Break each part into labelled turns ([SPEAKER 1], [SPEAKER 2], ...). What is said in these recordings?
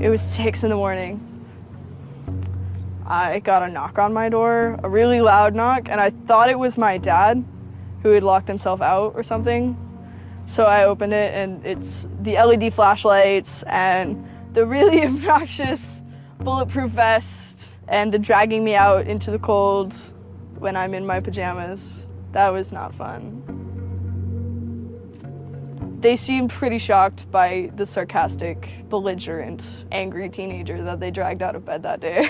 [SPEAKER 1] It was 6 in the morning. I got a knock on my door, a really loud knock, and I thought it was my dad who had locked himself out or something. So I opened it, and it's the LED flashlights and the really obnoxious bulletproof vest and the dragging me out into the cold when I'm in my pajamas. That was not fun. They seemed pretty shocked by the sarcastic, belligerent, angry teenager that they dragged out of bed that day.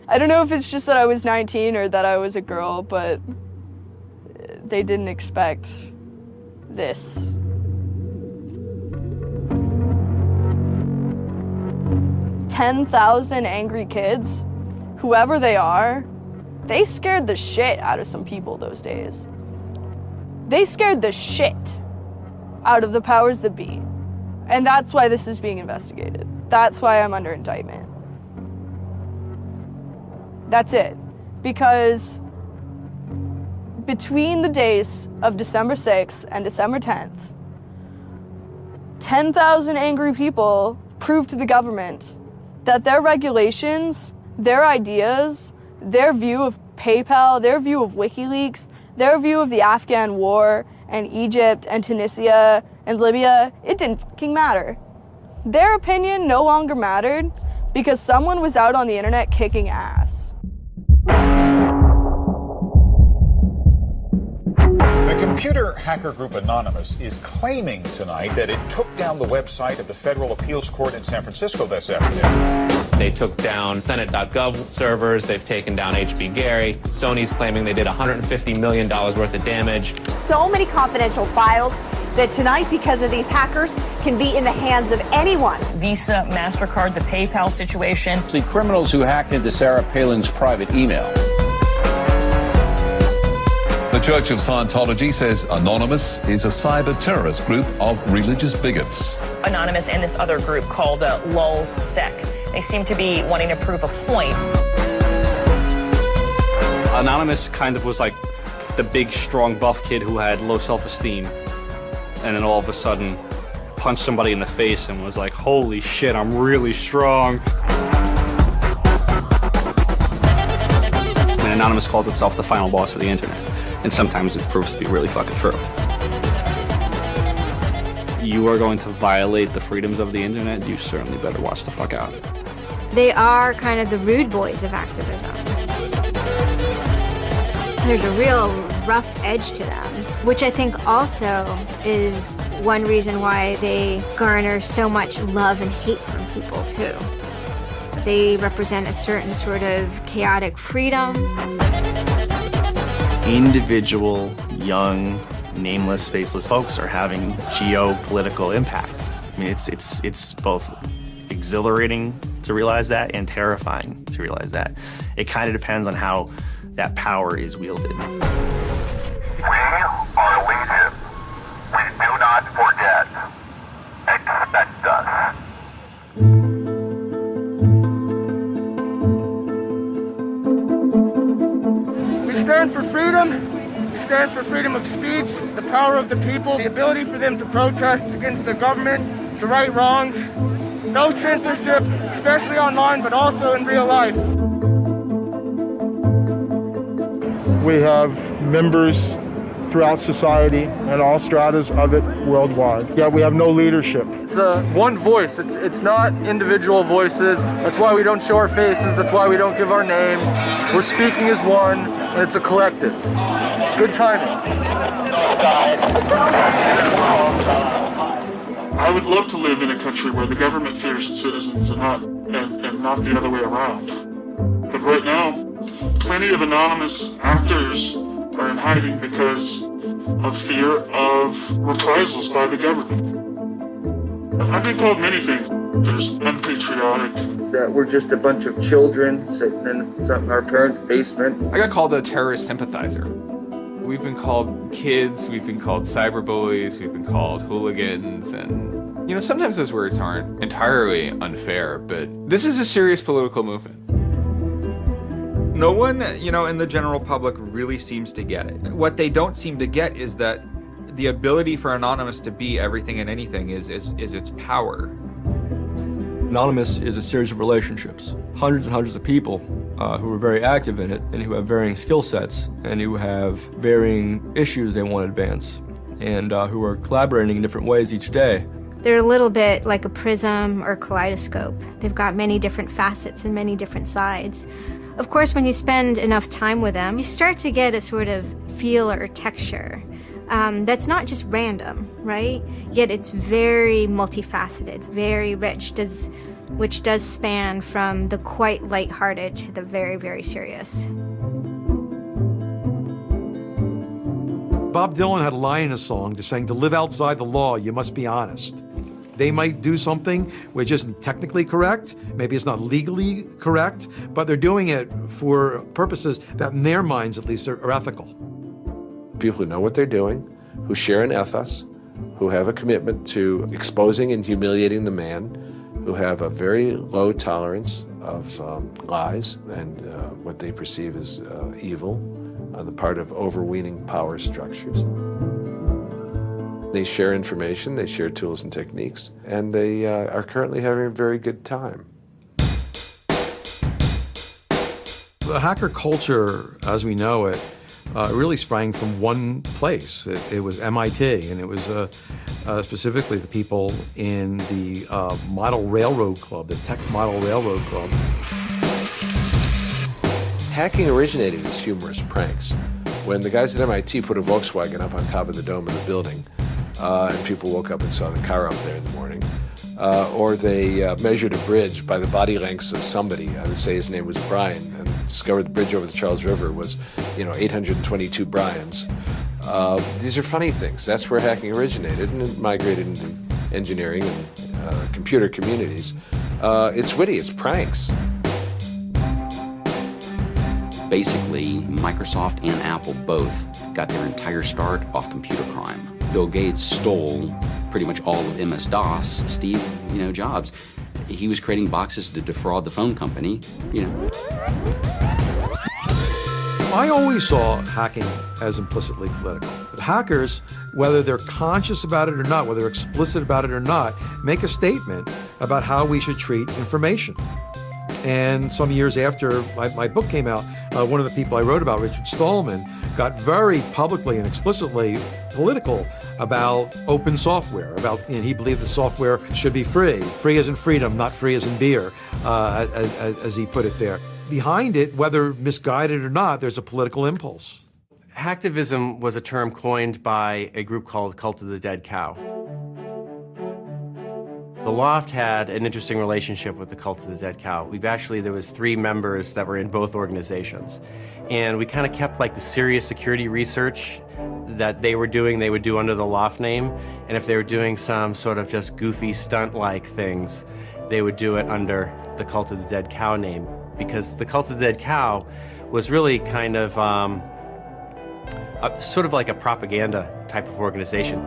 [SPEAKER 1] I don't know if it's just that I was 19 or that I was a girl, but they didn't expect this. "10,000 angry kids, whoever they are, they scared the shit out of some people those days. They scared the shit out of the powers that be. And that's why this is being investigated. That's why I'm under indictment. That's it. Because between the days of December 6th and December 10th, 10,000 angry people proved to the government that their regulations, their ideas, their view of PayPal, their view of WikiLeaks, their view of the Afghan war and Egypt and Tunisia and Libya, it didn't fucking matter. Their opinion no longer mattered because someone was out on the internet kicking ass.
[SPEAKER 2] The computer hacker group Anonymous is claiming tonight that it took down the website of the Federal Appeals Court in San Francisco this afternoon.
[SPEAKER 3] They took down Senate.gov servers, they've taken down HB Gary. Sony's claiming they did $150 million worth of damage.
[SPEAKER 4] So many confidential files that tonight, because of these hackers, can be in the hands of anyone.
[SPEAKER 5] Visa, MasterCard, the PayPal situation.
[SPEAKER 6] The criminals who hacked into Sarah Palin's private email.
[SPEAKER 7] The Church of Scientology says Anonymous is a cyber-terrorist group of religious bigots.
[SPEAKER 5] Anonymous and this other group called Lulz Sec. They seem to be wanting to prove a point.
[SPEAKER 8] Anonymous kind of was like the big, strong, buff kid who had low self-esteem. And then all of a sudden punched somebody in the face and was like, holy shit, I'm really strong. And Anonymous calls itself the final boss of the internet. And sometimes it proves to be really fucking true. If you are going to violate the freedoms of the internet, you certainly better watch the fuck out.
[SPEAKER 9] They are kind of the rude boys of activism. There's a real rough edge to them, which I think also is one reason why they garner so much love and hate from people too. They represent a certain sort of chaotic freedom.
[SPEAKER 10] Individual, young, nameless, faceless folks are having geopolitical impact. I mean, it's both exhilarating to realize that and terrifying to realize that. It kind of depends on how that power is wielded.
[SPEAKER 11] We are legion. We do not forget. Expect us.
[SPEAKER 12] We stand for freedom. We stand for freedom of speech, the power of the people, the ability for them to protest against the government, to right wrongs. No censorship, especially online, but also in real life.
[SPEAKER 13] We have members throughout society and all stratas of it worldwide. Yet we have no leadership.
[SPEAKER 12] It's one voice. It's not individual voices. That's why we don't show our faces. That's why we don't give our names. We're speaking as one, and it's a collective. Good timing.
[SPEAKER 14] I would love to live in a country where the government fears its citizens and not the other way around. But right now, plenty of anonymous actors are in hiding because of fear of reprisals by the government. I've been called many things. There's unpatriotic.
[SPEAKER 12] That we're just a bunch of children sitting in our parents' basement.
[SPEAKER 15] I got called a terrorist sympathizer. We've been called kids, we've been called cyberbullies, we've been called hooligans, and sometimes those words aren't entirely unfair, but this is a serious political movement.
[SPEAKER 16] No one, in the general public really seems to get it. What they don't seem to get is that the ability for Anonymous to be everything and anything is its power.
[SPEAKER 17] Anonymous is a series of relationships. Hundreds and hundreds of people who are very active in it and who have varying skill sets and who have varying issues they want to advance and who are collaborating in different ways each day.
[SPEAKER 9] They're a little bit like a prism or kaleidoscope. They've got many different facets and many different sides. Of course, when you spend enough time with them, you start to get a sort of feel or texture that's not just random, right? Yet it's very multifaceted, very rich, which does span from the quite lighthearted to the very, very serious.
[SPEAKER 18] Bob Dylan had a line in a song just saying, to live outside the law, you must be honest. They might do something which isn't technically correct, maybe it's not legally correct, but they're doing it for purposes that in their minds at least are ethical.
[SPEAKER 19] People who know what they're doing, who share an ethos, who have a commitment to exposing and humiliating the man, who have a very low tolerance of lies and what they perceive as evil on the part of overweening power structures. They share information, they share tools and techniques, and they are currently having a very good time.
[SPEAKER 18] The hacker culture, as we know it, really sprang from one place. It was MIT, and it was specifically the people in the Model Railroad Club, the Tech Model Railroad Club.
[SPEAKER 19] Hacking originated as humorous pranks. When the guys at MIT put a Volkswagen up on top of the dome of the building, and people woke up and saw the car up there in the morning, or they measured a bridge by the body lengths of somebody, I would say his name was Brian, and discovered the bridge over the Charles River was, 822 Brians. These are funny things. That's where hacking originated, and it migrated into engineering and computer communities. It's witty, it's pranks.
[SPEAKER 20] Basically, Microsoft and Apple both got their entire start off computer crime. Bill Gates stole pretty much all of MS-DOS. Steve, Jobs, he was creating boxes to defraud the phone company,
[SPEAKER 18] I always saw hacking as implicitly political. But hackers, whether they're conscious about it or not, whether they're explicit about it or not, make a statement about how we should treat information. And some years after my book came out, one of the people I wrote about, Richard Stallman, got very publicly and explicitly political about open software, and he believed that software should be free. Free as in freedom, not free as in beer, as he put it there. Behind it, whether misguided or not, there's a political impulse.
[SPEAKER 21] Hacktivism was a term coined by a group called Cult of the Dead Cow. The Loft had an interesting relationship with the Cult of the Dead Cow. There was 3 members that were in both organizations. And we kind of kept the serious security research that they would do under the Loft name. And if they were doing some sort of just goofy stunt-like things, they would do it under the Cult of the Dead Cow name. Because the Cult of the Dead Cow was really kind of sort of like a propaganda type of organization.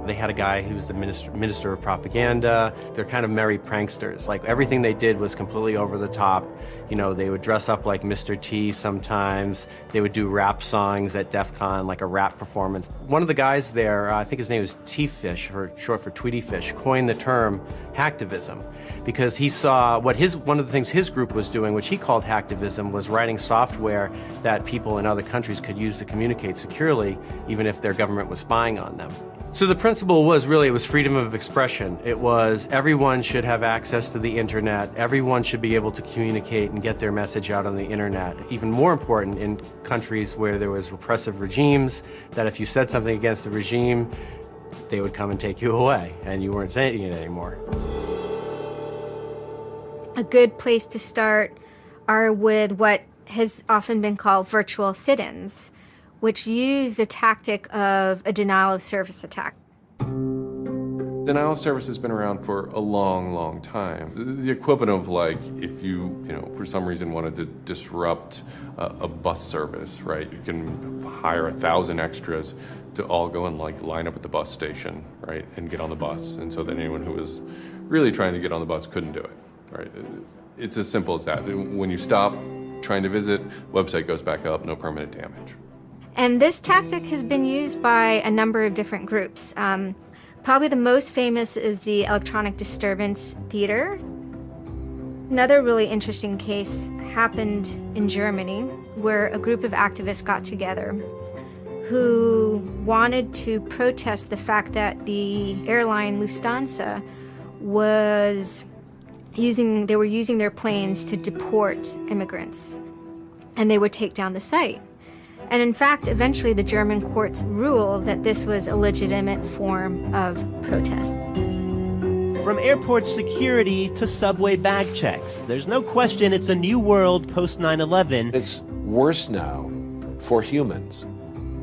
[SPEAKER 21] They had a guy who was the minister of propaganda. They're kind of merry pranksters. Everything they did was completely over the top. They would dress up like Mr. T sometimes. They would do rap songs at DEF CON, like a rap performance. One of the guys there, I think his name was T-Fish, short for Tweety Fish, coined the term hacktivism because he saw one of the things his group was doing, which he called hacktivism, was writing software that people in other countries could use to communicate securely, even if their government was spying on them. So the principle was it was freedom of expression. It was everyone should have access to the internet. Everyone should be able to communicate and get their message out on the internet. Even more important in countries where there was repressive regimes, that if you said something against the regime, they would come and take you away and you weren't saying it anymore.
[SPEAKER 9] A good place to start are with what has often been called virtual sit-ins, which use the tactic of a denial-of-service attack.
[SPEAKER 22] Denial of service has been around for a long, long time. The equivalent of if you for some reason wanted to disrupt a bus service, right? You can hire 1,000 extras to all go and line up at the bus station, right, and get on the bus. And so that anyone who was really trying to get on the bus couldn't do it, right? It's as simple as that. When you stop trying to visit, website goes back up, no permanent damage.
[SPEAKER 9] And this tactic has been used by a number of different groups. Probably the most famous is the Electronic Disturbance Theater. Another really interesting case happened in Germany, where a group of activists got together who wanted to protest the fact that the airline Lufthansa were using their planes to deport immigrants, and they would take down the site. And in fact, eventually the German courts ruled that this was a legitimate form of protest.
[SPEAKER 1] From airport security to subway bag checks, there's no question it's a new world post 9/11.
[SPEAKER 19] It's worse now for humans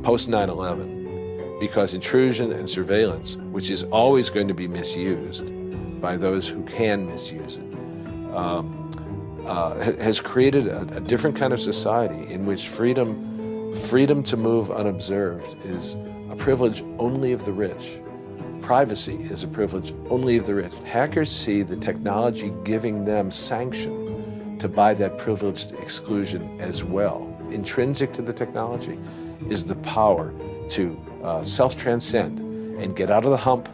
[SPEAKER 19] post 9/11 because intrusion and surveillance, which is always going to be misused by those who can misuse it, has created a different kind of society in which freedom to move unobserved is a privilege only of the rich. Privacy is a privilege only of the rich. Hackers see the technology giving them sanction to buy that privileged exclusion as well. Intrinsic to the technology is the power to self-transcend and get out of the hump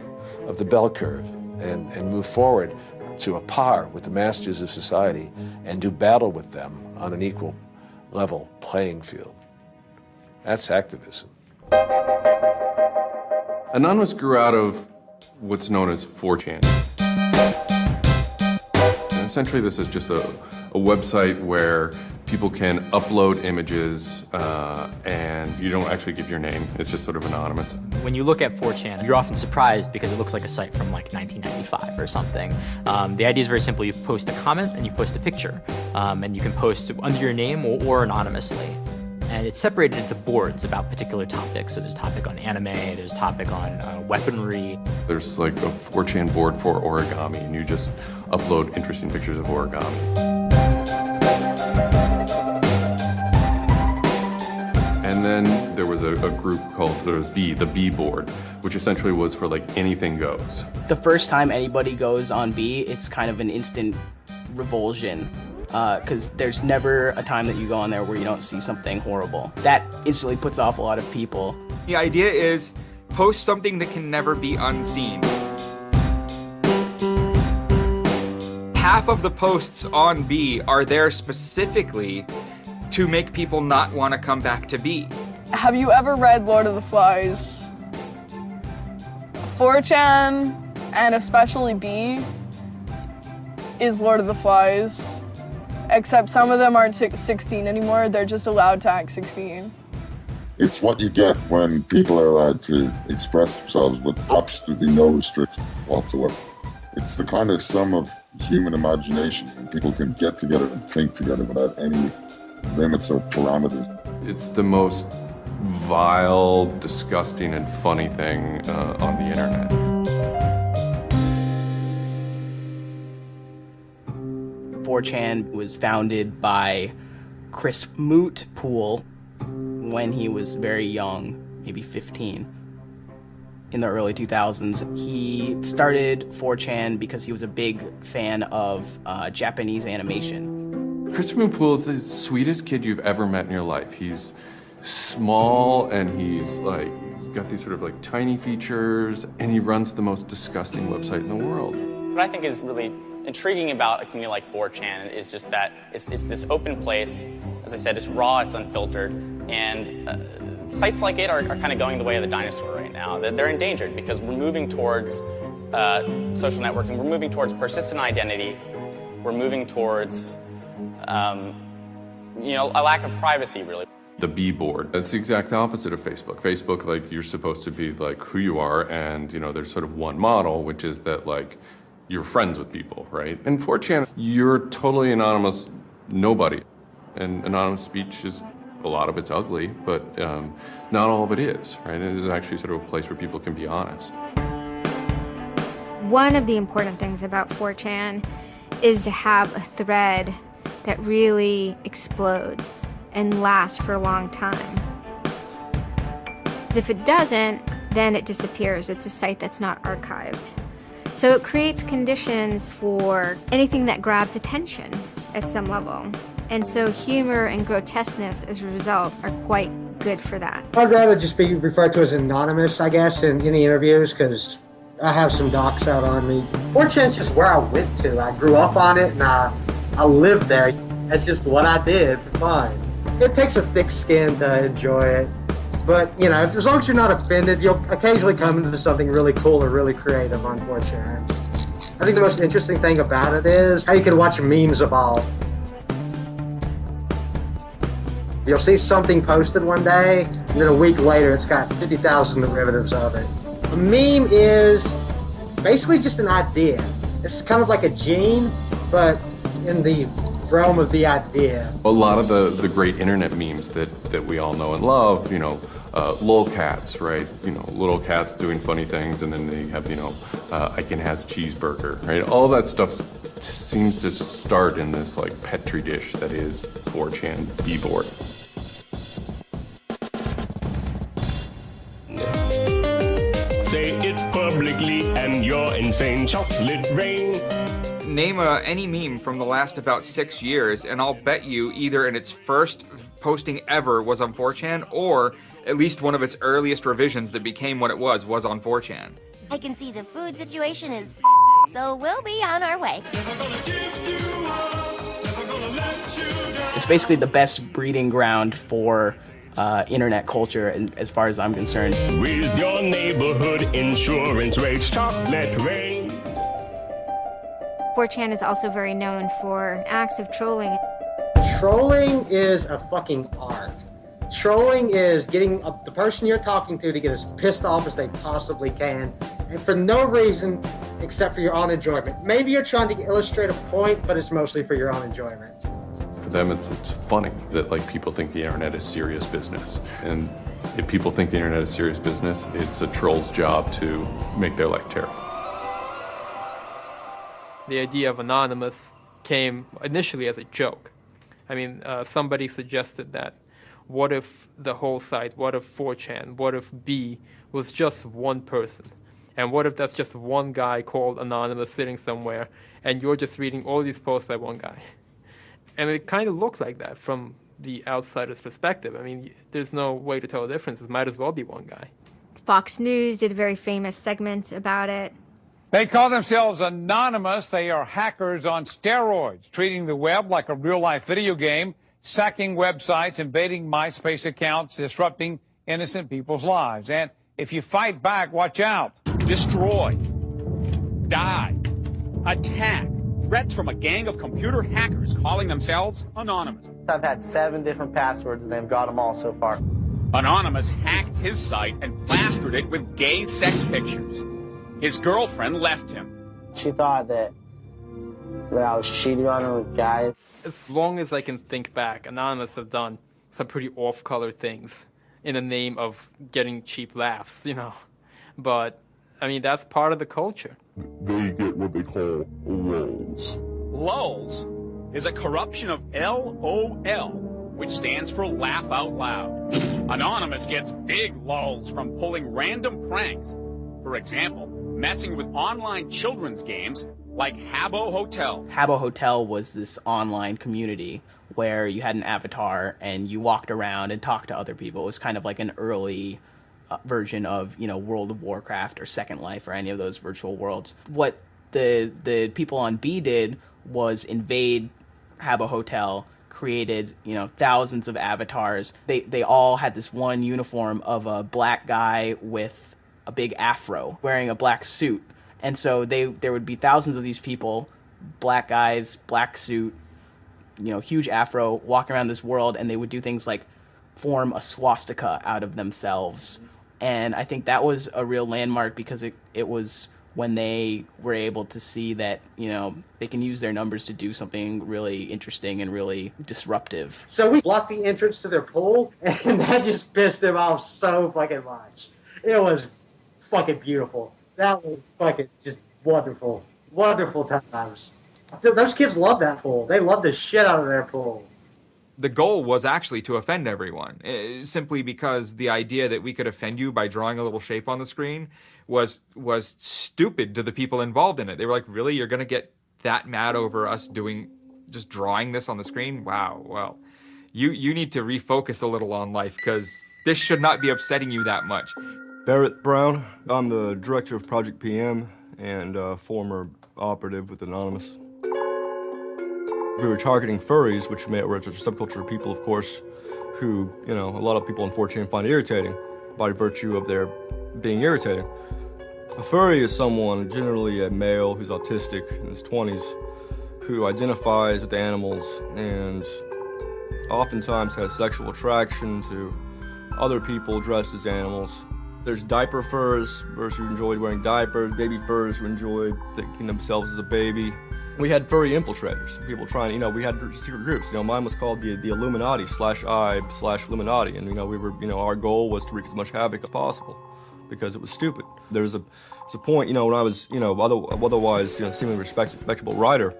[SPEAKER 19] of the bell curve and move forward to a par with the masters of society and do battle with them on an equal level playing field. That's activism.
[SPEAKER 22] Anonymous grew out of what's known as 4chan. And essentially, this is just a website where people can upload images and you don't actually give your name. It's just sort of anonymous.
[SPEAKER 2] When you look at 4chan, you're often surprised because it looks like a site from like 1995 or something. The idea is very simple. You post a comment and you post a picture. And you can post under your name or anonymously. And it's separated into boards about particular topics. So there's topic on anime, there's topic on weaponry.
[SPEAKER 22] There's like a 4chan board for origami, and you just upload interesting pictures of origami. And then there was a group called the B board, which essentially was for like anything goes.
[SPEAKER 23] The first time anybody goes on B, it's kind of an instant revulsion. Because there's never a time that you go on there where you don't see something horrible. That instantly puts off a lot of people.
[SPEAKER 16] The idea is post something that can never be unseen. Half of the posts on B are there specifically to make people not want to come back to B.
[SPEAKER 24] Have you ever read Lord of the Flies? 4chan, and especially B, is Lord of the Flies. Except some of them aren't 16 anymore, they're just allowed to act 16.
[SPEAKER 25] It's what you get when people are allowed to express themselves with absolutely no restriction whatsoever. It's the kind of sum of human imagination when people can get together and think together without any limits or parameters.
[SPEAKER 22] It's the most vile, disgusting, and funny thing on the internet.
[SPEAKER 23] 4chan was founded by Chris Mootpool when he was very young, maybe 15, in the early 2000s. He started 4chan because he was a big fan of Japanese animation.
[SPEAKER 22] Christopher Mootpool is the sweetest kid you've ever met in your life. He's small and he's got these sort of like tiny features, and he runs the most disgusting website in the world.
[SPEAKER 26] What I think is really intriguing about a community like 4chan is just that it's this open place. As I said, it's raw, it's unfiltered, and sites like it are kind of going the way of the dinosaur right now. They're endangered because we're moving towards social networking, we're moving towards persistent identity, we're moving towards a lack of privacy, really.
[SPEAKER 22] The B board, that's the exact opposite of Facebook. Facebook, like, you're supposed to be like who you are, and there's sort of one model, which is that like you're friends with people, right? In 4chan, you're totally anonymous nobody. And anonymous speech is, a lot of it's ugly, but not all of it is, right? It is actually sort of a place where people can be honest.
[SPEAKER 9] One of the important things about 4chan is to have a thread that really explodes and lasts for a long time. If it doesn't, then it disappears. It's a site that's not archived. So it creates conditions for anything that grabs attention at some level. And so humor and grotesqueness as a result are quite good for that.
[SPEAKER 27] I'd rather just be referred to as anonymous, I guess, in any interviews, because
[SPEAKER 3] I have some docs out on me. 4chan's just where I went to. I grew up on it and I lived there. That's just what I did for fun. It takes a thick skin to enjoy it. But, you know, as long as you're not offended, you'll occasionally come into something really cool or really creative on 4chan. I think the most interesting thing about it is how you can watch memes evolve. You'll see something posted one day, and then a week later it's got 50,000 derivatives of it. A meme is basically just an idea. It's kind of like a gene, but in the realm of the idea.
[SPEAKER 22] A lot of the great internet memes that we all know and love, you know, lolcats, right? You know, little cats doing funny things, and then they have, you know, Icon has cheeseburger, right? All that stuff seems to start in this like petri dish that is 4chan keyboard.
[SPEAKER 4] Say it publicly and your insane chocolate rain.
[SPEAKER 16] Name any meme from the last about 6 years, and I'll bet you either in its first posting ever was on 4chan, or at least one of its earliest revisions that became what it was on 4chan.
[SPEAKER 5] I can see the food situation is so we'll be on our way.
[SPEAKER 23] It's basically the best breeding ground for internet culture, and as far as I'm concerned.
[SPEAKER 4] With your neighborhood insurance rates, chocolate rain.
[SPEAKER 9] 4chan is also very known for acts of trolling.
[SPEAKER 3] Trolling is a fucking art. Trolling is getting the person you're talking to get as pissed off as they possibly can, and for no reason except for your own enjoyment. Maybe you're trying to illustrate a point, but it's mostly for your own enjoyment.
[SPEAKER 22] For them, it's funny that like people think the internet is serious business, and if people think the internet is serious business, it's a troll's job to make their life terrible.
[SPEAKER 6] The idea of anonymous came initially as a joke. I mean, somebody suggested that, what if the whole site, what if 4chan, what if B was just one person? And what if that's just one guy called Anonymous sitting somewhere, and you're just reading all these posts by one guy? And it kind of looked like that from the outsider's perspective. I mean, there's no way to tell the difference. It might as well be one guy.
[SPEAKER 9] Fox News did a very famous segment about it.
[SPEAKER 7] They call themselves anonymous. They are hackers on steroids, treating the web like a real-life video game, sacking websites, invading MySpace accounts, disrupting innocent people's lives. And if you fight back, watch out.
[SPEAKER 8] Destroy. Die. Attack. Threats from a gang of computer hackers calling themselves Anonymous.
[SPEAKER 27] I've had 7 different passwords and they've got them all so far.
[SPEAKER 8] Anonymous hacked his site and plastered it with gay sex pictures. His girlfriend left him.
[SPEAKER 27] She thought that I was cheating on her with guys.
[SPEAKER 6] As long as I can think back, Anonymous have done some pretty off-color things in the name of getting cheap laughs, you know. But, I mean, that's part of the culture.
[SPEAKER 8] They get what they call LOLs. LOLs is a corruption of LOL, which stands for laugh out loud. Anonymous gets big LOLs from pulling random pranks. For example, messing with online children's games like Habbo Hotel.
[SPEAKER 23] Habbo Hotel was this online community where you had an avatar and you walked around and talked to other people. It was kind of like an early version of, you know, World of Warcraft or Second Life or any of those virtual worlds. What the people on B did was invade Habbo Hotel, created, you know, thousands of avatars. They all had this one uniform of a black guy with a big afro wearing a black suit. And so there would be thousands of these people, black guys, black suit, you know, huge afro, walking around this world, and they would do things like form a swastika out of themselves. And I think that was a real landmark because it was when they were able to see that, you know, they can use their numbers to do something really interesting and really disruptive.
[SPEAKER 3] So we blocked the entrance to their pool, and that just pissed them off so fucking much. It was fucking beautiful. That was fucking just wonderful. Wonderful times. Those kids love that pool. They love the shit out of their pool.
[SPEAKER 16] The goal was actually to offend everyone, simply because the idea that we could offend you by drawing a little shape on the screen was stupid to the people involved in it. They were like, really? You're going to get that mad over us just drawing this on the screen? Wow, well, you need to refocus a little on life because this should not be upsetting you that much.
[SPEAKER 10] Barrett Brown. I'm the director of Project PM and former operative with Anonymous. We were targeting furries, which are a subculture of people, of course, who, a lot of people on 4chan find irritating by virtue of their being irritating. A furry is someone, generally a male who's autistic in his 20s, who identifies with animals and oftentimes has sexual attraction to other people dressed as animals. There's diaper furs, those who enjoy wearing diapers, baby furs who enjoy thinking themselves as a baby. We had furry infiltrators, people trying, we had secret groups. Mine was called the Illuminati /I/Illuminati, and we were, our goal was to wreak as much havoc as possible because it was stupid. There's a point, when I was, otherwise, seemingly respectable writer,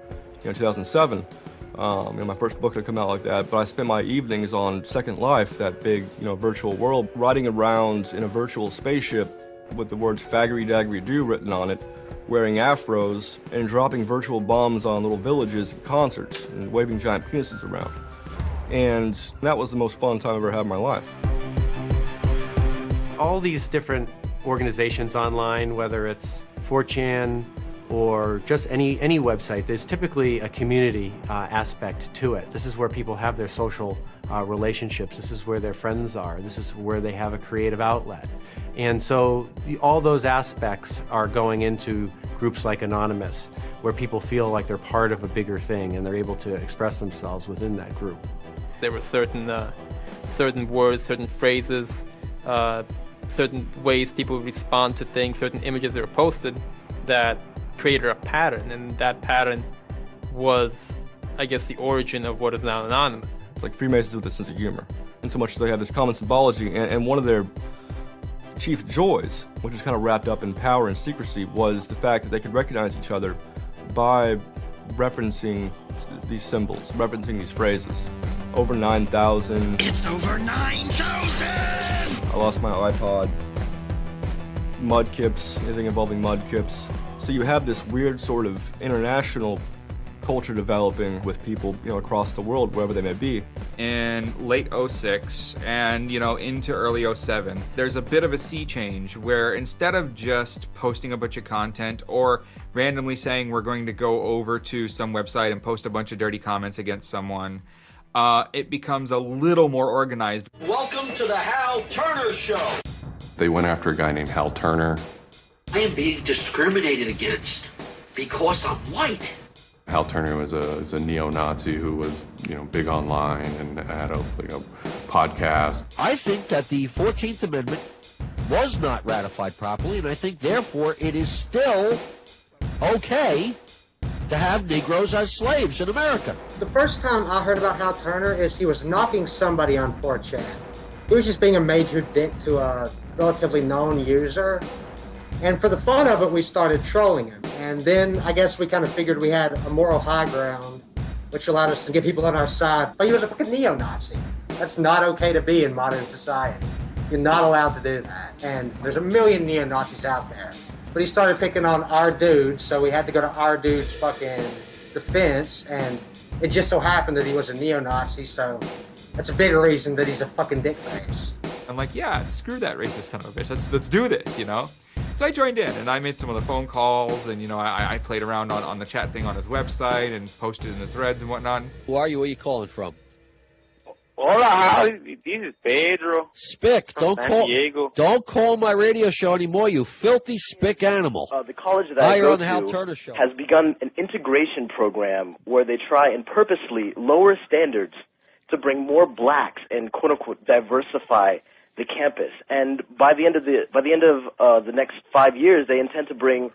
[SPEAKER 10] in 2007. My first book had come out like that, but I spent my evenings on Second Life, that big, virtual world, riding around in a virtual spaceship with the words faggery daggery do written on it, wearing afros, and dropping virtual bombs on little villages at concerts, and waving giant penises around. And that was the most fun time I've ever had in my life.
[SPEAKER 21] All these different organizations online, whether it's 4chan, or just any website, there's typically a community aspect to it. This is where people have their social relationships. This is where their friends are. This is where they have a creative outlet. And so all those aspects are going into groups like Anonymous, where people feel like they're part of a bigger thing and they're able to express themselves within that group.
[SPEAKER 6] There were certain words, certain phrases, certain ways people respond to things, certain images that were posted that created a pattern, and that pattern was, I guess, the origin of what is now Anonymous.
[SPEAKER 10] It's like Freemasons with a sense of humor, in so much as they have this common symbology, and one of their chief joys, which is kind of wrapped up in power and secrecy, was the fact that they could recognize each other by referencing these symbols, referencing these phrases. Over 9,000.
[SPEAKER 11] It's over 9,000!
[SPEAKER 10] I lost my iPod. Mudkips, anything involving mudkips. So you have this weird sort of international culture developing with people, across the world, wherever they may be.
[SPEAKER 16] In late 06 and, into early 07, there's a bit of a sea change where instead of just posting a bunch of content or randomly saying we're going to go over to some website and post a bunch of dirty comments against someone, it becomes a little more organized.
[SPEAKER 12] Welcome to the Hal Turner Show.
[SPEAKER 22] They went after a guy named Hal Turner.
[SPEAKER 12] I am being discriminated against because I'm white.
[SPEAKER 22] Hal Turner was a neo-Nazi who was, big online and had a podcast.
[SPEAKER 12] I think that the 14th Amendment was not ratified properly, and I think, therefore, it is still okay to have Negroes as slaves in America.
[SPEAKER 3] The first time I heard about Hal Turner is he was knocking somebody on 4chan. He was just being a major dick to a relatively known user. And for the fun of it, we started trolling him. And then I guess we kind of figured we had a moral high ground, which allowed us to get people on our side. But he was a fucking neo-Nazi. That's not okay to be in modern society. You're not allowed to do that. And there's a million neo-Nazis out there. But he started picking on our dudes, so we had to go to our dude's fucking defense. And it just so happened that he was a neo-Nazi, so that's a bigger reason that he's a fucking dickface.
[SPEAKER 16] I'm like, yeah, screw that racist son of a bitch. Let's do this, So I joined in, and I made some of the phone calls, and, I played around on the chat thing on his website and posted in the threads and whatnot.
[SPEAKER 12] Who are you? Where are you calling from?
[SPEAKER 13] Hola, Hal. This is Pedro.
[SPEAKER 12] Spick, don't call my radio show anymore, you filthy spick animal.
[SPEAKER 14] The college that I go
[SPEAKER 12] on the Hal
[SPEAKER 14] to
[SPEAKER 12] Turner Show.
[SPEAKER 14] has begun an integration program where they try and purposely lower standards to bring more blacks and quote-unquote diversify the campus. And by the end of the next 5 years, they intend to bring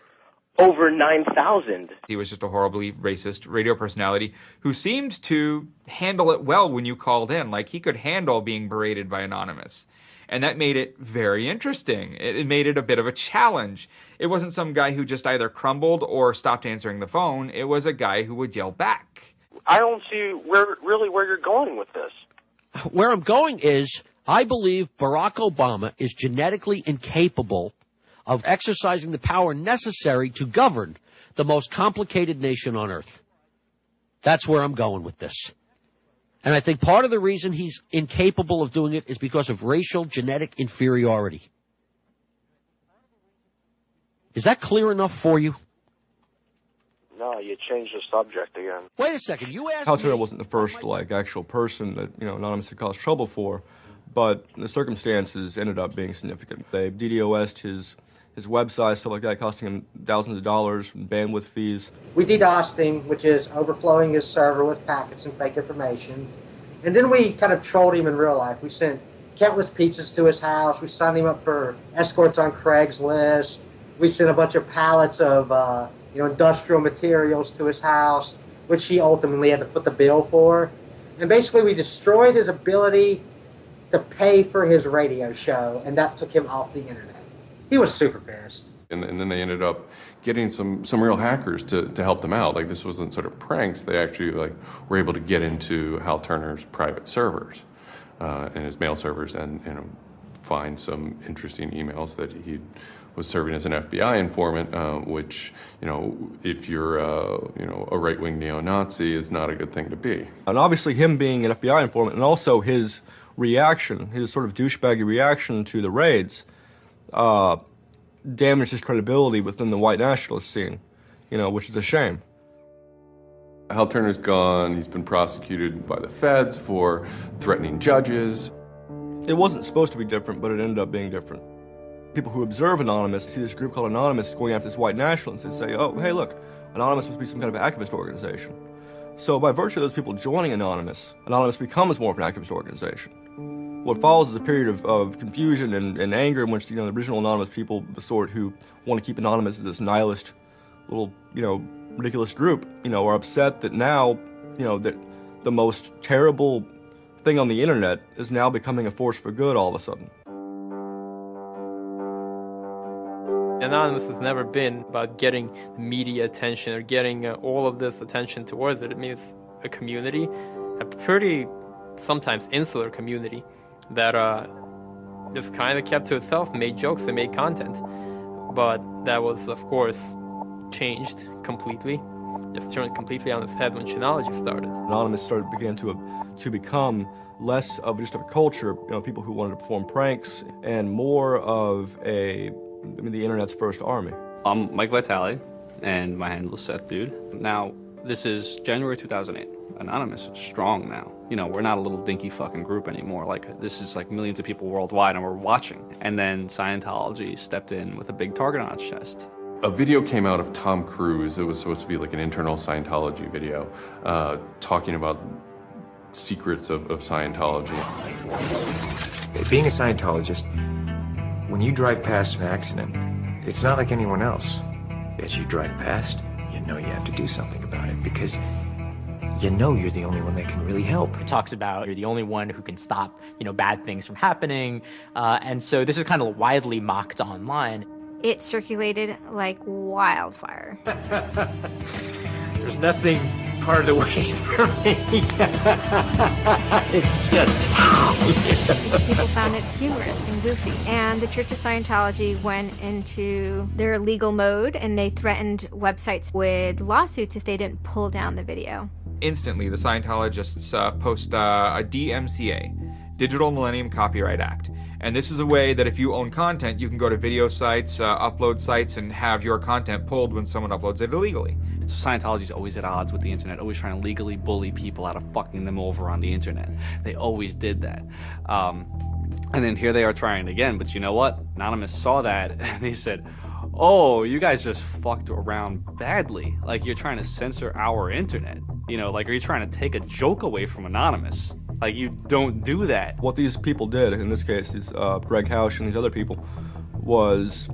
[SPEAKER 14] over 9,000.
[SPEAKER 16] He was just a horribly racist radio personality who seemed to handle it well when you called in. Like, he could handle being berated by Anonymous. And that made it very interesting. It made it a bit of a challenge. It wasn't some guy who just either crumbled or stopped answering the phone. It was a guy who would yell back.
[SPEAKER 13] I don't see where you're going with this.
[SPEAKER 12] Where I'm going is, I believe Barack Obama is genetically incapable of exercising the power necessary to govern the most complicated nation on earth. That's where I'm going with this. And I think part of the reason he's incapable of doing it is because of racial genetic inferiority. Is that clear enough for you?
[SPEAKER 13] No, you changed the subject again.
[SPEAKER 12] Wait a second, you asked
[SPEAKER 10] Hal Turner
[SPEAKER 12] me...
[SPEAKER 10] wasn't the first, like, actual person that, Anonymous had caused trouble for, but the circumstances ended up being significant. They DDoS'd his website, stuff like that, costing him thousands of dollars, bandwidth fees.
[SPEAKER 3] We DDoSed him, which is overflowing his server with packets and fake information. And then we kind of trolled him in real life. We sent countless pizzas to his house. We signed him up for escorts on Craigslist. We sent a bunch of pallets of industrial materials to his house, which he ultimately had to foot the bill for. And basically we destroyed his ability to pay for his radio show, and that took him off the internet. He was super pissed.
[SPEAKER 22] And then they ended up getting some real hackers to help them out. Like, this wasn't sort of pranks. They actually were able to get into Hal Turner's private servers and his mail servers and find some interesting emails that he was serving as an FBI informant, which, if you're a right-wing neo-Nazi, is not a good thing to be.
[SPEAKER 10] And obviously him being an FBI informant, and also his reaction, his sort of douchebaggy reaction to the raids, damaged his credibility within the white nationalist scene, which is a shame.
[SPEAKER 22] Hal Turner's gone. He's been prosecuted by the feds for threatening judges.
[SPEAKER 10] It wasn't supposed to be different, but it ended up being different. People who observe Anonymous see this group called Anonymous going after this white nationalists and say, oh, hey, look, Anonymous must be some kind of activist organization. So by virtue of those people joining Anonymous becomes more of an activist organization. What follows is a period of confusion and anger in which, the original Anonymous people, the sort who want to keep Anonymous as this nihilist, little, ridiculous group, are upset that now, that the most terrible thing on the internet is now becoming a force for good all of a sudden.
[SPEAKER 6] Anonymous has never been about getting media attention or getting all of this attention towards it. I mean, it's a community, a pretty, sometimes insular community that just kind of kept to itself, made jokes and made content. But that was, of course, changed completely, just turned completely on its head when Chinology started. Anonymous
[SPEAKER 10] began to become less of just a culture, people who wanted to perform pranks, and more of the internet's first army.
[SPEAKER 1] I'm Mike Vitale, and my handle is Seth Dude. Now, this is January 2008. Anonymous is strong now. We're not a little dinky fucking group anymore. This is millions of people worldwide, and we're watching. And then Scientology stepped in with a big target on its chest.
[SPEAKER 22] A video came out of Tom Cruise. It was supposed to be like an internal Scientology video, talking about secrets of Scientology.
[SPEAKER 11] Being a Scientologist, when you drive past an accident, it's not like anyone else. As you drive past, you know you have to do something about it because you know you're the only one that can really help.
[SPEAKER 2] It talks about you're the only one who can stop, bad things from happening. And so this is kind of widely mocked online.
[SPEAKER 9] It circulated like wildfire.
[SPEAKER 11] There's nothing part of the way for me. It's just...
[SPEAKER 9] People found it humorous and goofy. And the Church of Scientology went into their legal mode, and they threatened websites with lawsuits if they didn't pull down the video.
[SPEAKER 16] Instantly, the Scientologists post a DMCA, Digital Millennium Copyright Act. And this is a way that if you own content, you can go to video sites, upload sites, and have your content pulled when someone uploads it illegally.
[SPEAKER 1] So Scientology's always at odds with the internet, always trying to legally bully people out of fucking them over on the internet. They always did that. And then here they are trying it again, but you know what? Anonymous saw that, and they said, oh, you guys just fucked around badly. You're trying to censor our internet. Are you trying to take a joke away from Anonymous? You don't do that.
[SPEAKER 10] What these people did, in this case, these Greg Hausch and these other people, was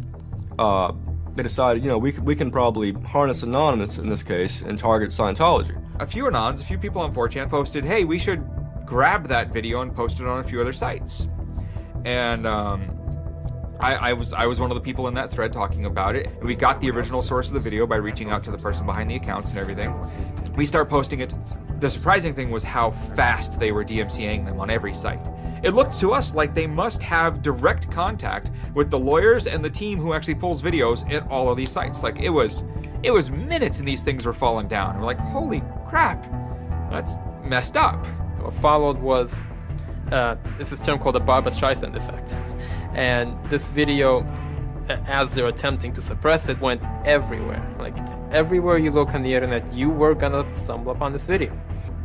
[SPEAKER 10] they decided, we can probably harness Anonymous in this case and target Scientology.
[SPEAKER 16] A few people on 4chan posted, hey, we should grab that video and post it on a few other sites. And I was one of the people in that thread talking about it. We got the original source of the video by reaching out to the person behind the accounts and everything. We start posting it. The surprising thing was how fast they were DMCAing them on every site. It looked to us like they must have direct contact with the lawyers and the team who actually pulls videos at all of these sites. It was minutes and these things were falling down. We're like, holy crap, that's messed up.
[SPEAKER 6] What followed was this term called the Barbra Streisand effect. And this video as they're attempting to suppress it, went everywhere. Like, everywhere you look on the internet, you were gonna stumble upon this video.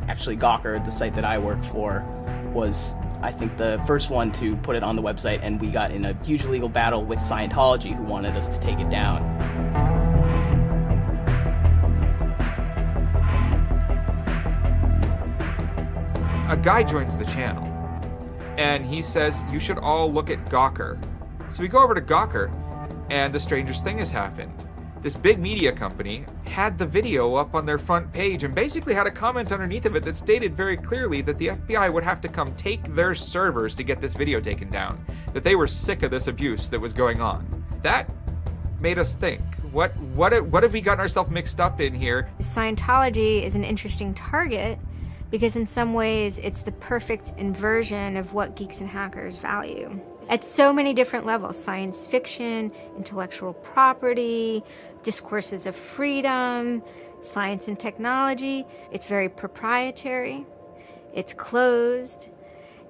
[SPEAKER 23] Actually, Gawker, the site that I work for, was, I think, the first one to put it on the website, and we got in a huge legal battle with Scientology, who wanted us to take it down.
[SPEAKER 16] A guy joins the channel, and he says, you should all look at Gawker. So we go over to Gawker, and the strangest thing has happened. This big media company had the video up on their front page and basically had a comment underneath of it that stated very clearly that the FBI would have to come take their servers to get this video taken down, that they were sick of this abuse that was going on. That made us think, what have we gotten ourselves mixed up in here?
[SPEAKER 9] Scientology is an interesting target because in some ways it's the perfect inversion of what geeks and hackers value. At so many different levels: science fiction, intellectual property, discourses of freedom, science and technology. It's very proprietary, it's closed.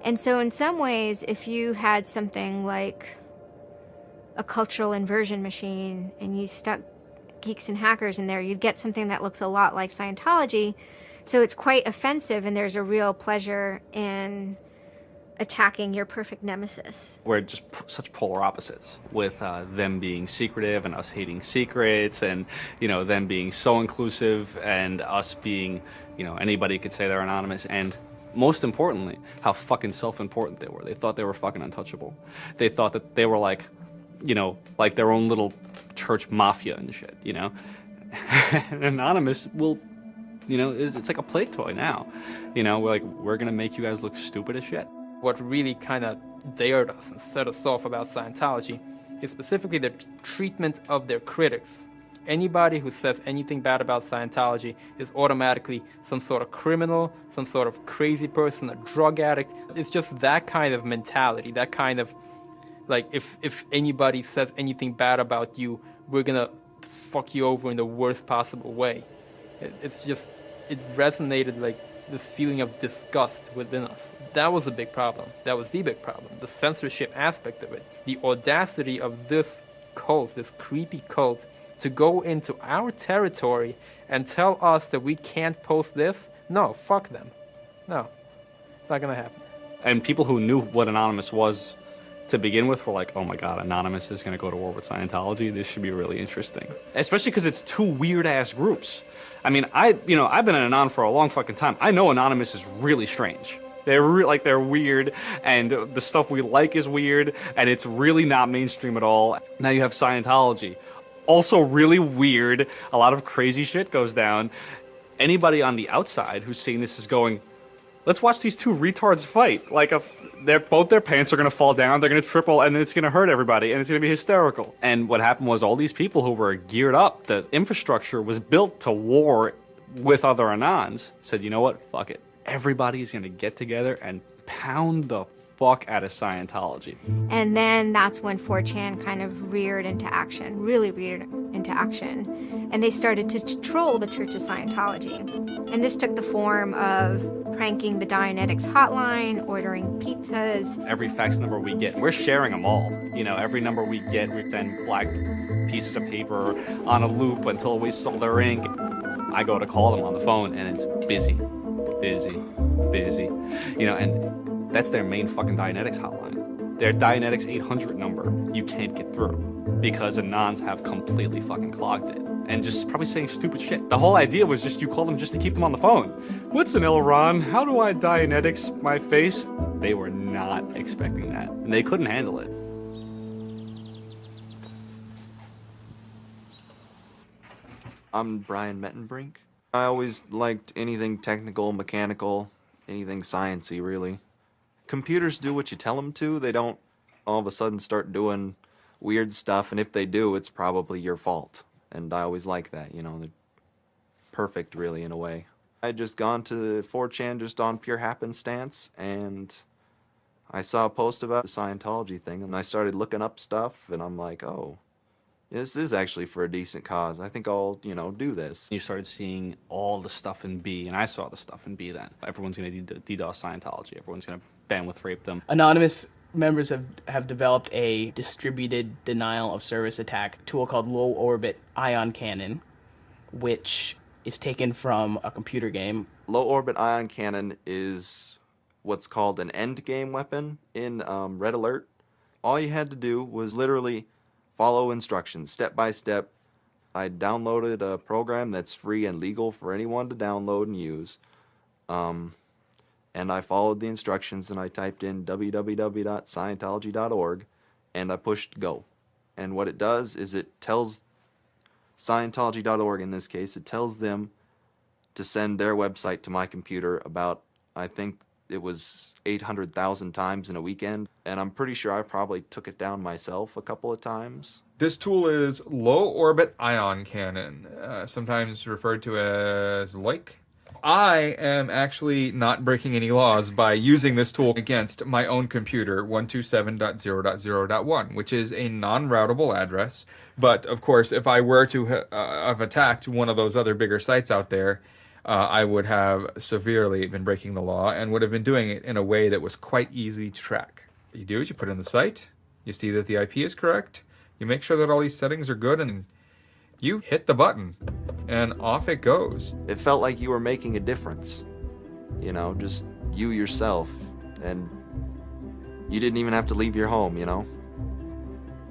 [SPEAKER 9] And so in some ways, if you had something like a cultural inversion machine and you stuck geeks and hackers in there, you'd get something that looks a lot like Scientology. So it's quite offensive, and there's a real pleasure in attacking your perfect nemesis.
[SPEAKER 1] We're just such polar opposites, with them being secretive and us hating secrets, and them being so inclusive and us being, anybody could say they're anonymous, and most importantly, how fucking self-important they were. They thought they were fucking untouchable. They thought that they were like their own little church mafia and shit, And Anonymous will, it's like a play toy now. We're gonna make you guys look stupid as shit.
[SPEAKER 6] What really kind of dared us and set us off about Scientology is specifically the treatment of their critics. Anybody who says anything bad about Scientology is automatically some sort of criminal, some sort of crazy person, a drug addict. It's just that kind of mentality, that kind of, like, if anybody says anything bad about you, we're gonna fuck you over in the worst possible way. It resonated like this feeling of disgust within us. That was a big problem. That was the big problem. The censorship aspect of it. The audacity of this cult, this creepy cult, to go into our territory and tell us that we can't post this. No, fuck them. No, it's not gonna happen.
[SPEAKER 1] And people who knew what Anonymous was to begin with were like, oh my god, Anonymous is gonna go to war with Scientology. This should be really interesting. Especially because it's two weird-ass groups. I mean, I've been an Anon for a long fucking time. I know Anonymous is really strange. They're weird, and the stuff we like is weird, and it's really not mainstream at all. Now you have Scientology. Also really weird. A lot of crazy shit goes down. Anybody on the outside who's seeing this is going, let's watch these two retards fight. Like, both their pants are gonna fall down, they're gonna triple, and it's gonna hurt everybody, and it's gonna be hysterical. And what happened was all these people who were geared up, the infrastructure was built to war with other Anons, said, you know what, fuck it. Everybody's gonna get together and pound the fuck out of Scientology.
[SPEAKER 9] And then that's when 4chan kind of reared into action, really reared into action. And they started to troll the Church of Scientology. And this took the form of pranking the Dianetics hotline, ordering pizzas.
[SPEAKER 1] Every fax number we get, we're sharing them all. Every number we get, we send black pieces of paper on a loop until we sold their ink. I go to call them on the phone and it's busy. And that's their main fucking Dianetics hotline. Their Dianetics 800 number, you can't get through because Anons have completely fucking clogged it. And just probably saying stupid shit. The whole idea was just you call them just to keep them on the phone. What's an Elron? How do I Dianetics my face? They were not expecting that, and they couldn't handle it.
[SPEAKER 15] I'm Brian Mettenbrink. I always liked anything technical, mechanical, anything sciencey, really. Computers do what you tell them to. They don't all of a sudden start doing weird stuff, and if they do, it's probably your fault. And I always like that, they're perfect, really, in a way. I had just gone to 4chan just on pure happenstance, and I saw a post about the Scientology thing, and I started looking up stuff, and I'm like, oh, this is actually for a decent cause. I think I'll, do this.
[SPEAKER 1] You started seeing all the stuff in B, and I saw the stuff in B then. Everyone's going to DDoS Scientology. Everyone's going to bandwidth rape them.
[SPEAKER 23] Anonymous Members have developed a distributed denial of service attack tool called low orbit ion cannon, which is taken from a computer game.
[SPEAKER 15] Low orbit ion cannon is what's called an end game weapon in Red Alert. All you had to do was literally follow instructions step by step. I downloaded a program that's free and legal for anyone to download and use. And I followed the instructions and I typed in www.scientology.org and I pushed go. And what it does is it tells Scientology.org, in this case, it tells them to send their website to my computer about, I think it was 800,000 times in a weekend. And I'm pretty sure I probably took it down myself a couple of times.
[SPEAKER 16] This tool is Low Orbit Ion Cannon, sometimes referred to as LOIC. I am actually not breaking any laws by using this tool against my own computer, 127.0.0.1, which is a non-routable address. But, of course, if I were to have attacked one of those other bigger sites out there, I would have severely been breaking the law and would have been doing it in a way that was quite easy to track. What you do is you put in the site, you see that the IP is correct, you make sure that all these settings are good, and you hit the button, and off it goes.
[SPEAKER 15] It felt like you were making a difference. You know, just you yourself. And you didn't even have to leave your home, you know?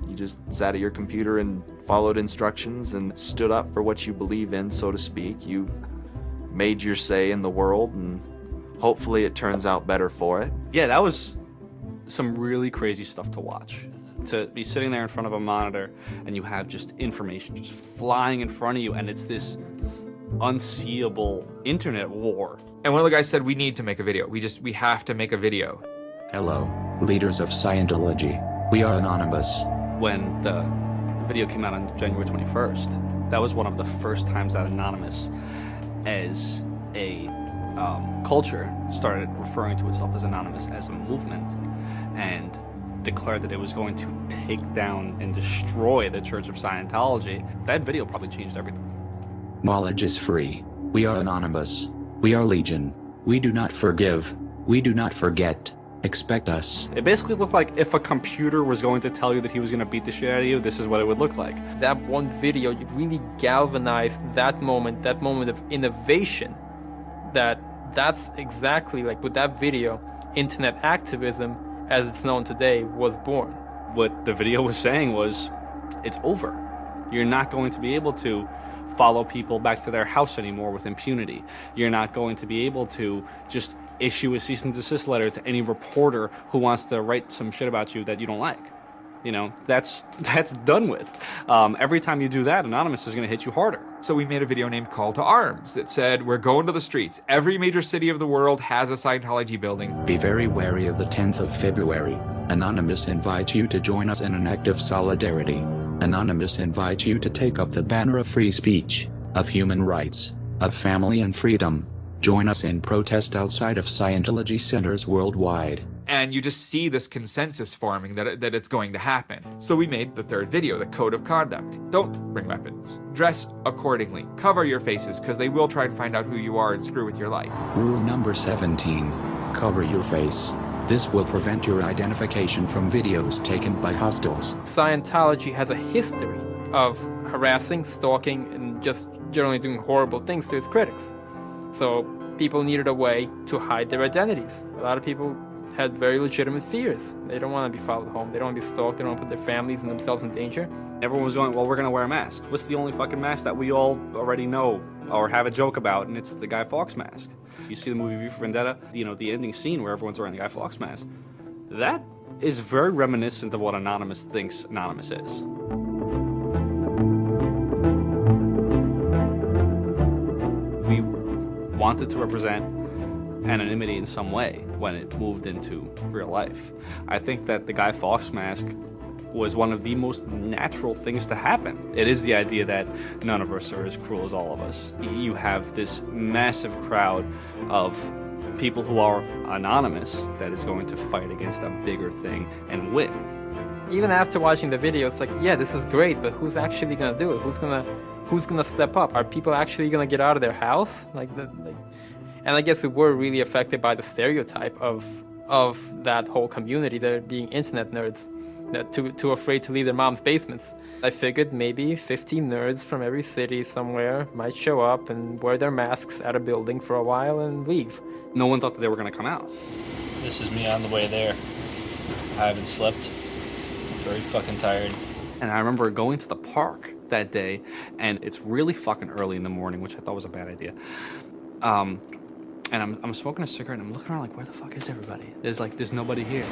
[SPEAKER 15] You just sat at your computer and followed instructions and stood up for what you believe in, so to speak. You made your say in the world, and hopefully it turns out better for it.
[SPEAKER 1] Yeah, that was some really crazy stuff to watch. To be sitting there in front of a monitor and you have just information just flying in front of you, and it's this unseeable internet war.
[SPEAKER 16] And one of the guys said, we need to make a video. We have to make a video.
[SPEAKER 17] Hello, leaders of Scientology. We are anonymous.
[SPEAKER 1] When the video came out on January 21st, that was one of the first times that Anonymous as a culture started referring to itself as Anonymous as a movement, and declared that it was going to take down and destroy the Church of Scientology. That video probably changed everything.
[SPEAKER 17] Knowledge is free. We are anonymous. We are legion. We do not forgive. We do not forget. Expect us.
[SPEAKER 1] It basically looked like if a computer was going to tell you that he was going to beat the shit out of you, this is what it would look like.
[SPEAKER 6] That one video, you really galvanized that moment of innovation. That's exactly like with that video, internet activism as it's known today was born.
[SPEAKER 1] What the video was saying was, it's over. You're not going to be able to follow people back to their house anymore with impunity. You're not going to be able to just issue a cease and desist letter to any reporter who wants to write some shit about you that you don't like. You know, that's done with. Every time you do that, Anonymous is going to hit you harder.
[SPEAKER 16] So we made a video named Call to Arms that said, we're going to the streets. Every major city of the world has a Scientology building.
[SPEAKER 17] Be very wary of the 10th of February. Anonymous invites you to join us in an act of solidarity. Anonymous invites you to take up the banner of free speech, of human rights, of family and freedom. Join us in protest outside of Scientology centers worldwide.
[SPEAKER 16] And you just see this consensus forming that it's going to happen. So we made the third video, the Code of Conduct. Don't bring weapons. Dress accordingly. Cover your faces, because they will try and find out who you are and screw with your life.
[SPEAKER 17] Rule number 17. Cover your face. This will prevent your identification from videos taken by hostiles.
[SPEAKER 6] Scientology has a history of harassing, stalking, and just generally doing horrible things to its critics. So people needed a way to hide their identities. A lot of people had very legitimate fears. They don't want to be followed home. They don't want to be stalked. They don't want to put their families and themselves in danger.
[SPEAKER 1] Everyone was going, well, we're going to wear a mask. What's the only fucking mask that we all already know or have a joke about? And it's the Guy Fawkes mask. You see the movie V for Vendetta, you know, the ending scene where everyone's wearing the Guy Fawkes mask. That is very reminiscent of what Anonymous thinks Anonymous is. We wanted to represent anonymity in some way when it moved into real life. I think that the Guy Fawkes mask was one of the most natural things to happen. It is the idea that none of us are as cruel as all of us. You have this massive crowd of people who are anonymous that is going to fight against a bigger thing and win.
[SPEAKER 6] Even after watching the video, it's like, yeah, this is great, but who's actually gonna do it? Who's gonna step up? Are people actually gonna get out of their house? And I guess we were really affected by the stereotype of of that whole community, they're being internet nerds, they're too afraid to leave their mom's basements. I figured maybe 15 nerds from every city somewhere might show up and wear their masks at a building for a while and leave.
[SPEAKER 1] No one thought that they were going to come out.
[SPEAKER 5] This is me on the way there. I haven't slept. I'm very fucking tired.
[SPEAKER 1] And I remember going to the park that day, and it's really fucking early in the morning, which I thought was a bad idea. And I'm smoking a cigarette, and I'm looking around like, where the fuck is everybody? There's nobody here.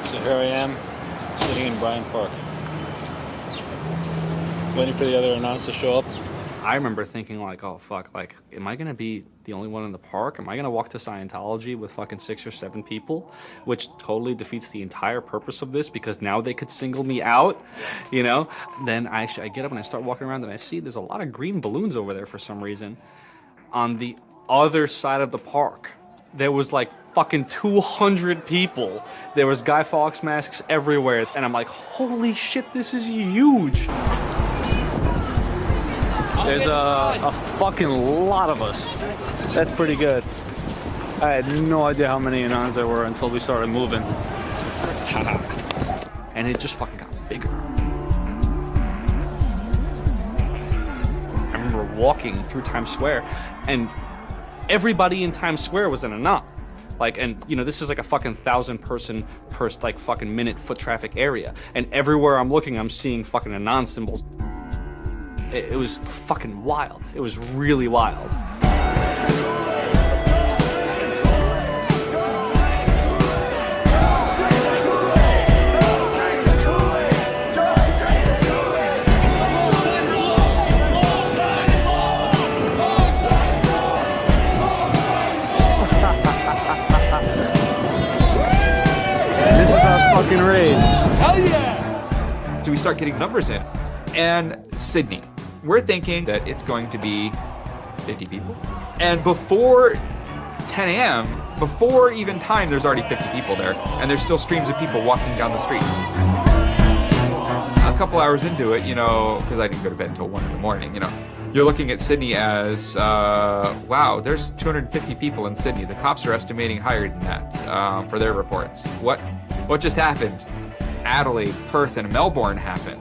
[SPEAKER 5] So here I am, sitting in Bryant Park, waiting for the other announcers to show up.
[SPEAKER 1] I remember thinking like, oh fuck, like, am I gonna be the only one in the park? Am I gonna walk to Scientology with fucking 6 or 7 people? Which totally defeats the entire purpose of this, because now they could single me out, you know? Then I get up and I start walking around and I see there's a lot of green balloons over there for some reason. On the other side of the park, there was like fucking 200 people. There was Guy Fawkes masks everywhere. And I'm like, holy shit, this is huge.
[SPEAKER 5] There's a fucking lot of us. That's pretty good. I had no idea how many Anons there were until we started moving.
[SPEAKER 1] And it just fucking got bigger. I remember walking through Times Square, and everybody in Times Square was an Anon. Like, and you know, this is like a fucking 1,000 person per like fucking minute foot traffic area. And everywhere I'm looking, I'm seeing fucking Anon symbols. It was fucking wild. It was really wild.
[SPEAKER 5] This is our fucking raid.
[SPEAKER 16] Hell yeah! So we start getting numbers in. And Sydney. We're thinking that it's going to be 50 people. And before 10 a.m., before even time, there's already 50 people there. And there's still streams of people walking down the streets. A couple hours into it, you know, because I didn't go to bed until 1 in the morning, you know, you're looking at Sydney as, wow, there's 250 people in Sydney. The cops are estimating higher than that for their reports. What just happened? Adelaide, Perth, and Melbourne happened.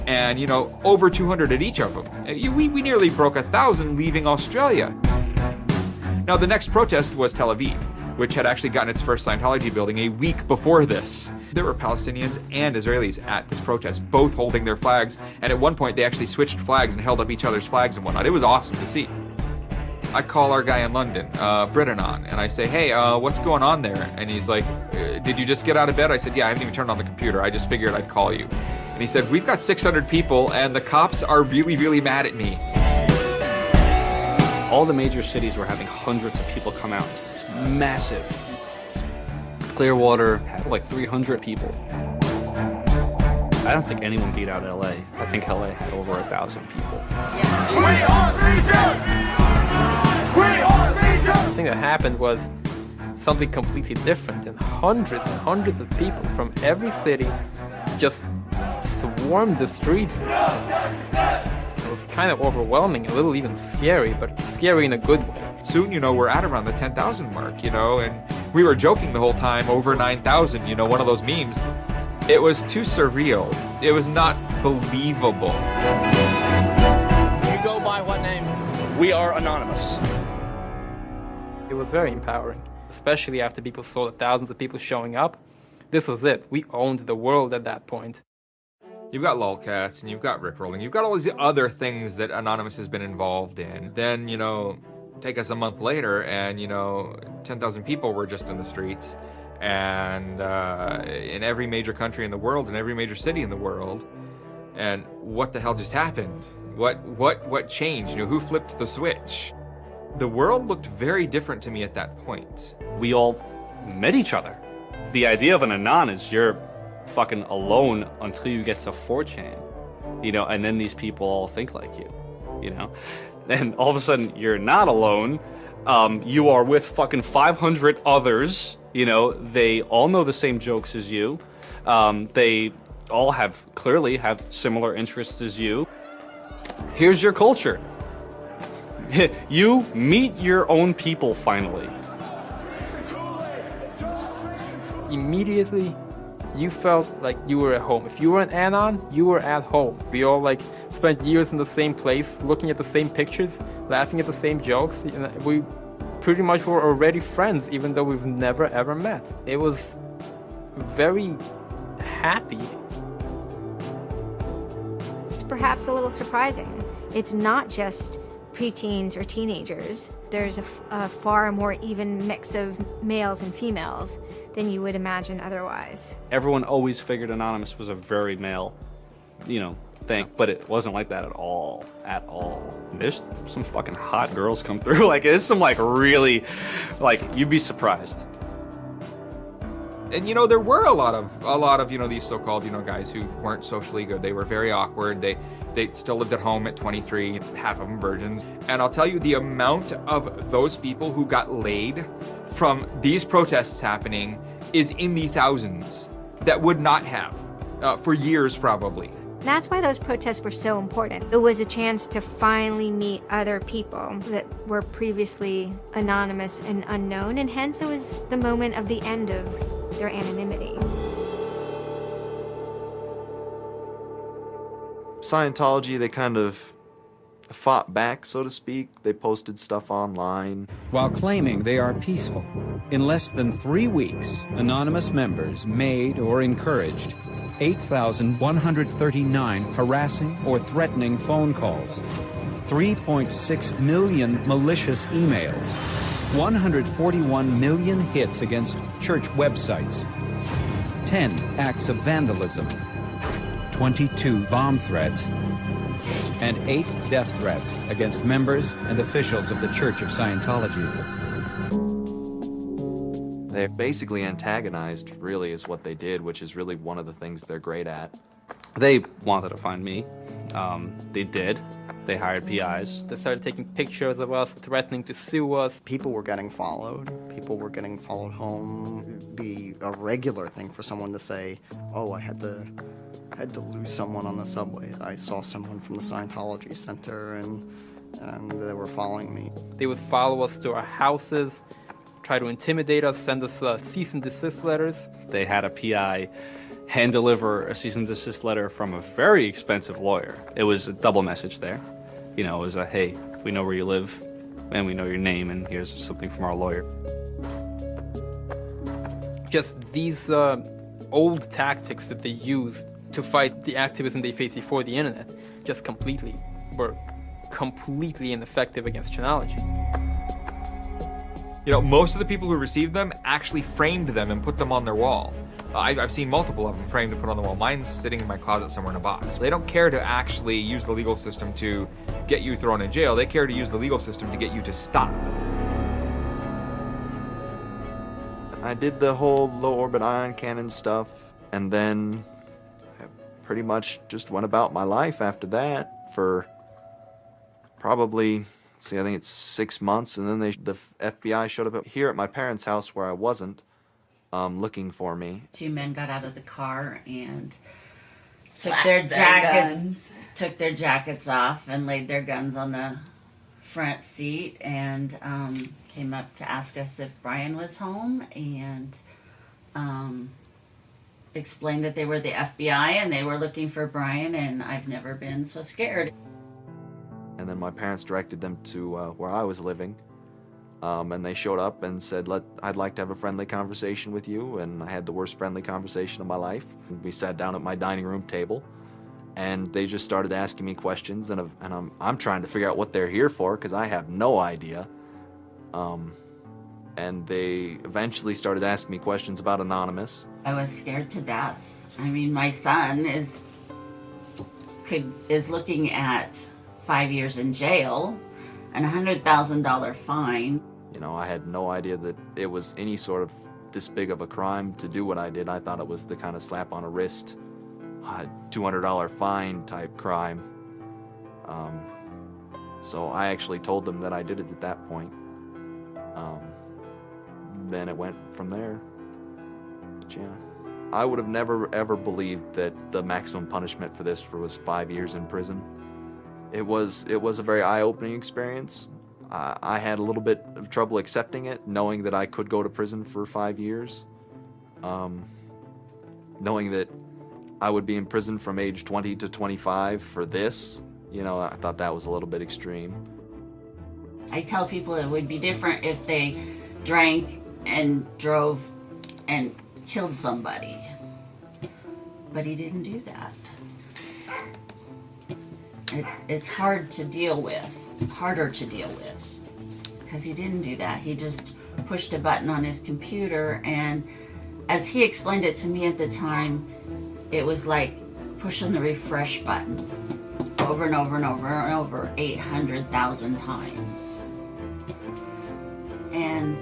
[SPEAKER 16] And, you know, over 200 at each of them. We nearly broke 1,000 leaving Australia. Now, the next protest was Tel Aviv, which had actually gotten its first Scientology building a week before this. There were Palestinians and Israelis at this protest, both holding their flags, and at one point they actually switched flags and held up each other's flags and whatnot. It was awesome to see. I call our guy in London, Britanon, and I say, hey, what's going on there? And he's like, did you just get out of bed? I said, yeah, I haven't even turned on the computer. I just figured I'd call you. And he said, we've got 600 people and the cops are really, really mad at me.
[SPEAKER 1] All the major cities were having hundreds of people come out. It was massive. Clearwater had like 300 people. I don't think anyone beat out LA. I think LA had over 1,000 people.
[SPEAKER 5] We are Legion! We are Legion!
[SPEAKER 6] The thing that happened was something completely different, and hundreds of people from every city just swarmed the streets. It was kind of overwhelming, a little even scary, but scary in a good way.
[SPEAKER 16] Soon, you know, we're at around the 10,000 mark, you know, and we were joking the whole time, over 9,000, you know, one of those memes. It was too surreal. It was not believable.
[SPEAKER 5] You go by what name? We are Anonymous.
[SPEAKER 6] It was very empowering, especially after people saw the thousands of people showing up. This was it. We owned the world at that point.
[SPEAKER 16] You've got lolcats and you've got rickrolling. You've got all these other things that Anonymous has been involved in. Then, you know, take us a month later and, you know, 10,000 people were just in the streets. And in every major country in the world, in every major city in the world. And what the hell just happened? What changed? You know, who flipped the switch? The world looked very different to me at that point.
[SPEAKER 1] We all met each other. The idea of an Anon is you're fucking alone until you get to 4chan, you know, and then these people all think like you know, and all of a sudden you're not alone. You are with fucking 500 others, you know, they all know the same jokes as you. They all clearly have similar interests as you. Here's your culture. You meet your own people finally.
[SPEAKER 6] immediately you felt like you were at home. If you were an Anon, you were at home. We all like spent years in the same place, looking at the same pictures, laughing at the same jokes. You know, we pretty much were already friends, even though we've never ever met. It was very happy.
[SPEAKER 9] It's perhaps a little surprising. It's not just preteens or teenagers. There's a far more even mix of males and females than you would imagine otherwise.
[SPEAKER 1] Everyone always figured Anonymous was a very male, thing, but it wasn't like that at all, There's some fucking hot girls come through. Like, there's some really, you'd be surprised.
[SPEAKER 16] And there were a lot of these so-called guys who weren't socially good. They were very awkward. They still lived at home at 23, half of them virgins. And I'll tell you, the amount of those people who got laid from these protests happening is in the thousands that would not have for years probably.
[SPEAKER 9] That's why those protests were so important. It was a chance to finally meet other people that were previously anonymous and unknown, and hence it was the moment of the end of their anonymity.
[SPEAKER 15] Scientology, they kind of fought back, so to speak. They posted stuff online.
[SPEAKER 4] While claiming they are peaceful, in less than 3 weeks, anonymous members made or encouraged 8,139 harassing or threatening phone calls, 3.6 million malicious emails, 141 million hits against church websites, 10 acts of vandalism, 22 bomb threats, and 8 death threats against members and officials of the Church of Scientology.
[SPEAKER 15] They basically antagonized, really, is what they did, which is really one of the things they're great at.
[SPEAKER 1] They wanted to find me. They did. They hired PIs.
[SPEAKER 6] They started taking pictures of us, threatening to sue us.
[SPEAKER 18] People were getting followed. People were getting followed home. It'd be a regular thing for someone to say, oh, I had to lose someone on the subway. I saw someone from the Scientology Center and they were following me.
[SPEAKER 6] They would follow us to our houses, try to intimidate us, send us cease and desist letters.
[SPEAKER 1] They had a PI hand deliver a cease and desist letter from a very expensive lawyer. It was a double message there. It was a, hey, we know where you live and we know your name and here's something from our lawyer.
[SPEAKER 6] Just these old tactics that they used to fight the activism they faced before the internet just were completely ineffective against Chanology.
[SPEAKER 16] Most of the people who received them actually framed them and put them on their wall. I've seen multiple of them framed and put on the wall. Mine's sitting in my closet somewhere in a box. They don't care to actually use the legal system to get you thrown in jail. They care to use the legal system to get you to stop.
[SPEAKER 15] I did the whole low orbit ion cannon stuff, and then I pretty much just went about my life after that for probably, I think it's 6 months, and then the FBI showed up here at my parents' house where I wasn't, looking for me.
[SPEAKER 19] 2 men got out of the car and took
[SPEAKER 20] Flashed
[SPEAKER 19] took their jackets off and laid their guns on the front seat and came up to ask us if Brian was home and explained that they were the FBI and they were looking for Brian, and I've never been so scared.
[SPEAKER 15] And then my parents directed them to where I was living. And they showed up and said, I'd like to have a friendly conversation with you. And I had the worst friendly conversation of my life. And we sat down at my dining room table and they just started asking me questions, and I'm trying to figure out what they're here for because I have no idea. And they eventually started asking me questions about Anonymous.
[SPEAKER 19] I was scared to death. I mean, my son is looking at 5 years in jail and a $100,000 fine.
[SPEAKER 15] I had no idea that it was any sort of this big of a crime to do what I did. I thought it was the kind of slap on a wrist, $200 fine type crime. So I actually told them that I did it at that point. Then it went from there. But yeah, I would have never ever believed that the maximum punishment for this was 5 years in prison. It was a very eye-opening experience. I had a little bit of trouble accepting it, knowing that I could go to prison for 5 years. Knowing that I would be in prison from age 20 to 25 for this, you know, I thought that was a little bit extreme.
[SPEAKER 19] I tell people it would be different if they drank and drove and killed somebody. But he didn't do that. It's hard to deal with, harder to deal with, because he didn't do that. He just pushed a button on his computer, and as he explained it to me at the time, it was like pushing the refresh button over and over and over and over 800,000 times. And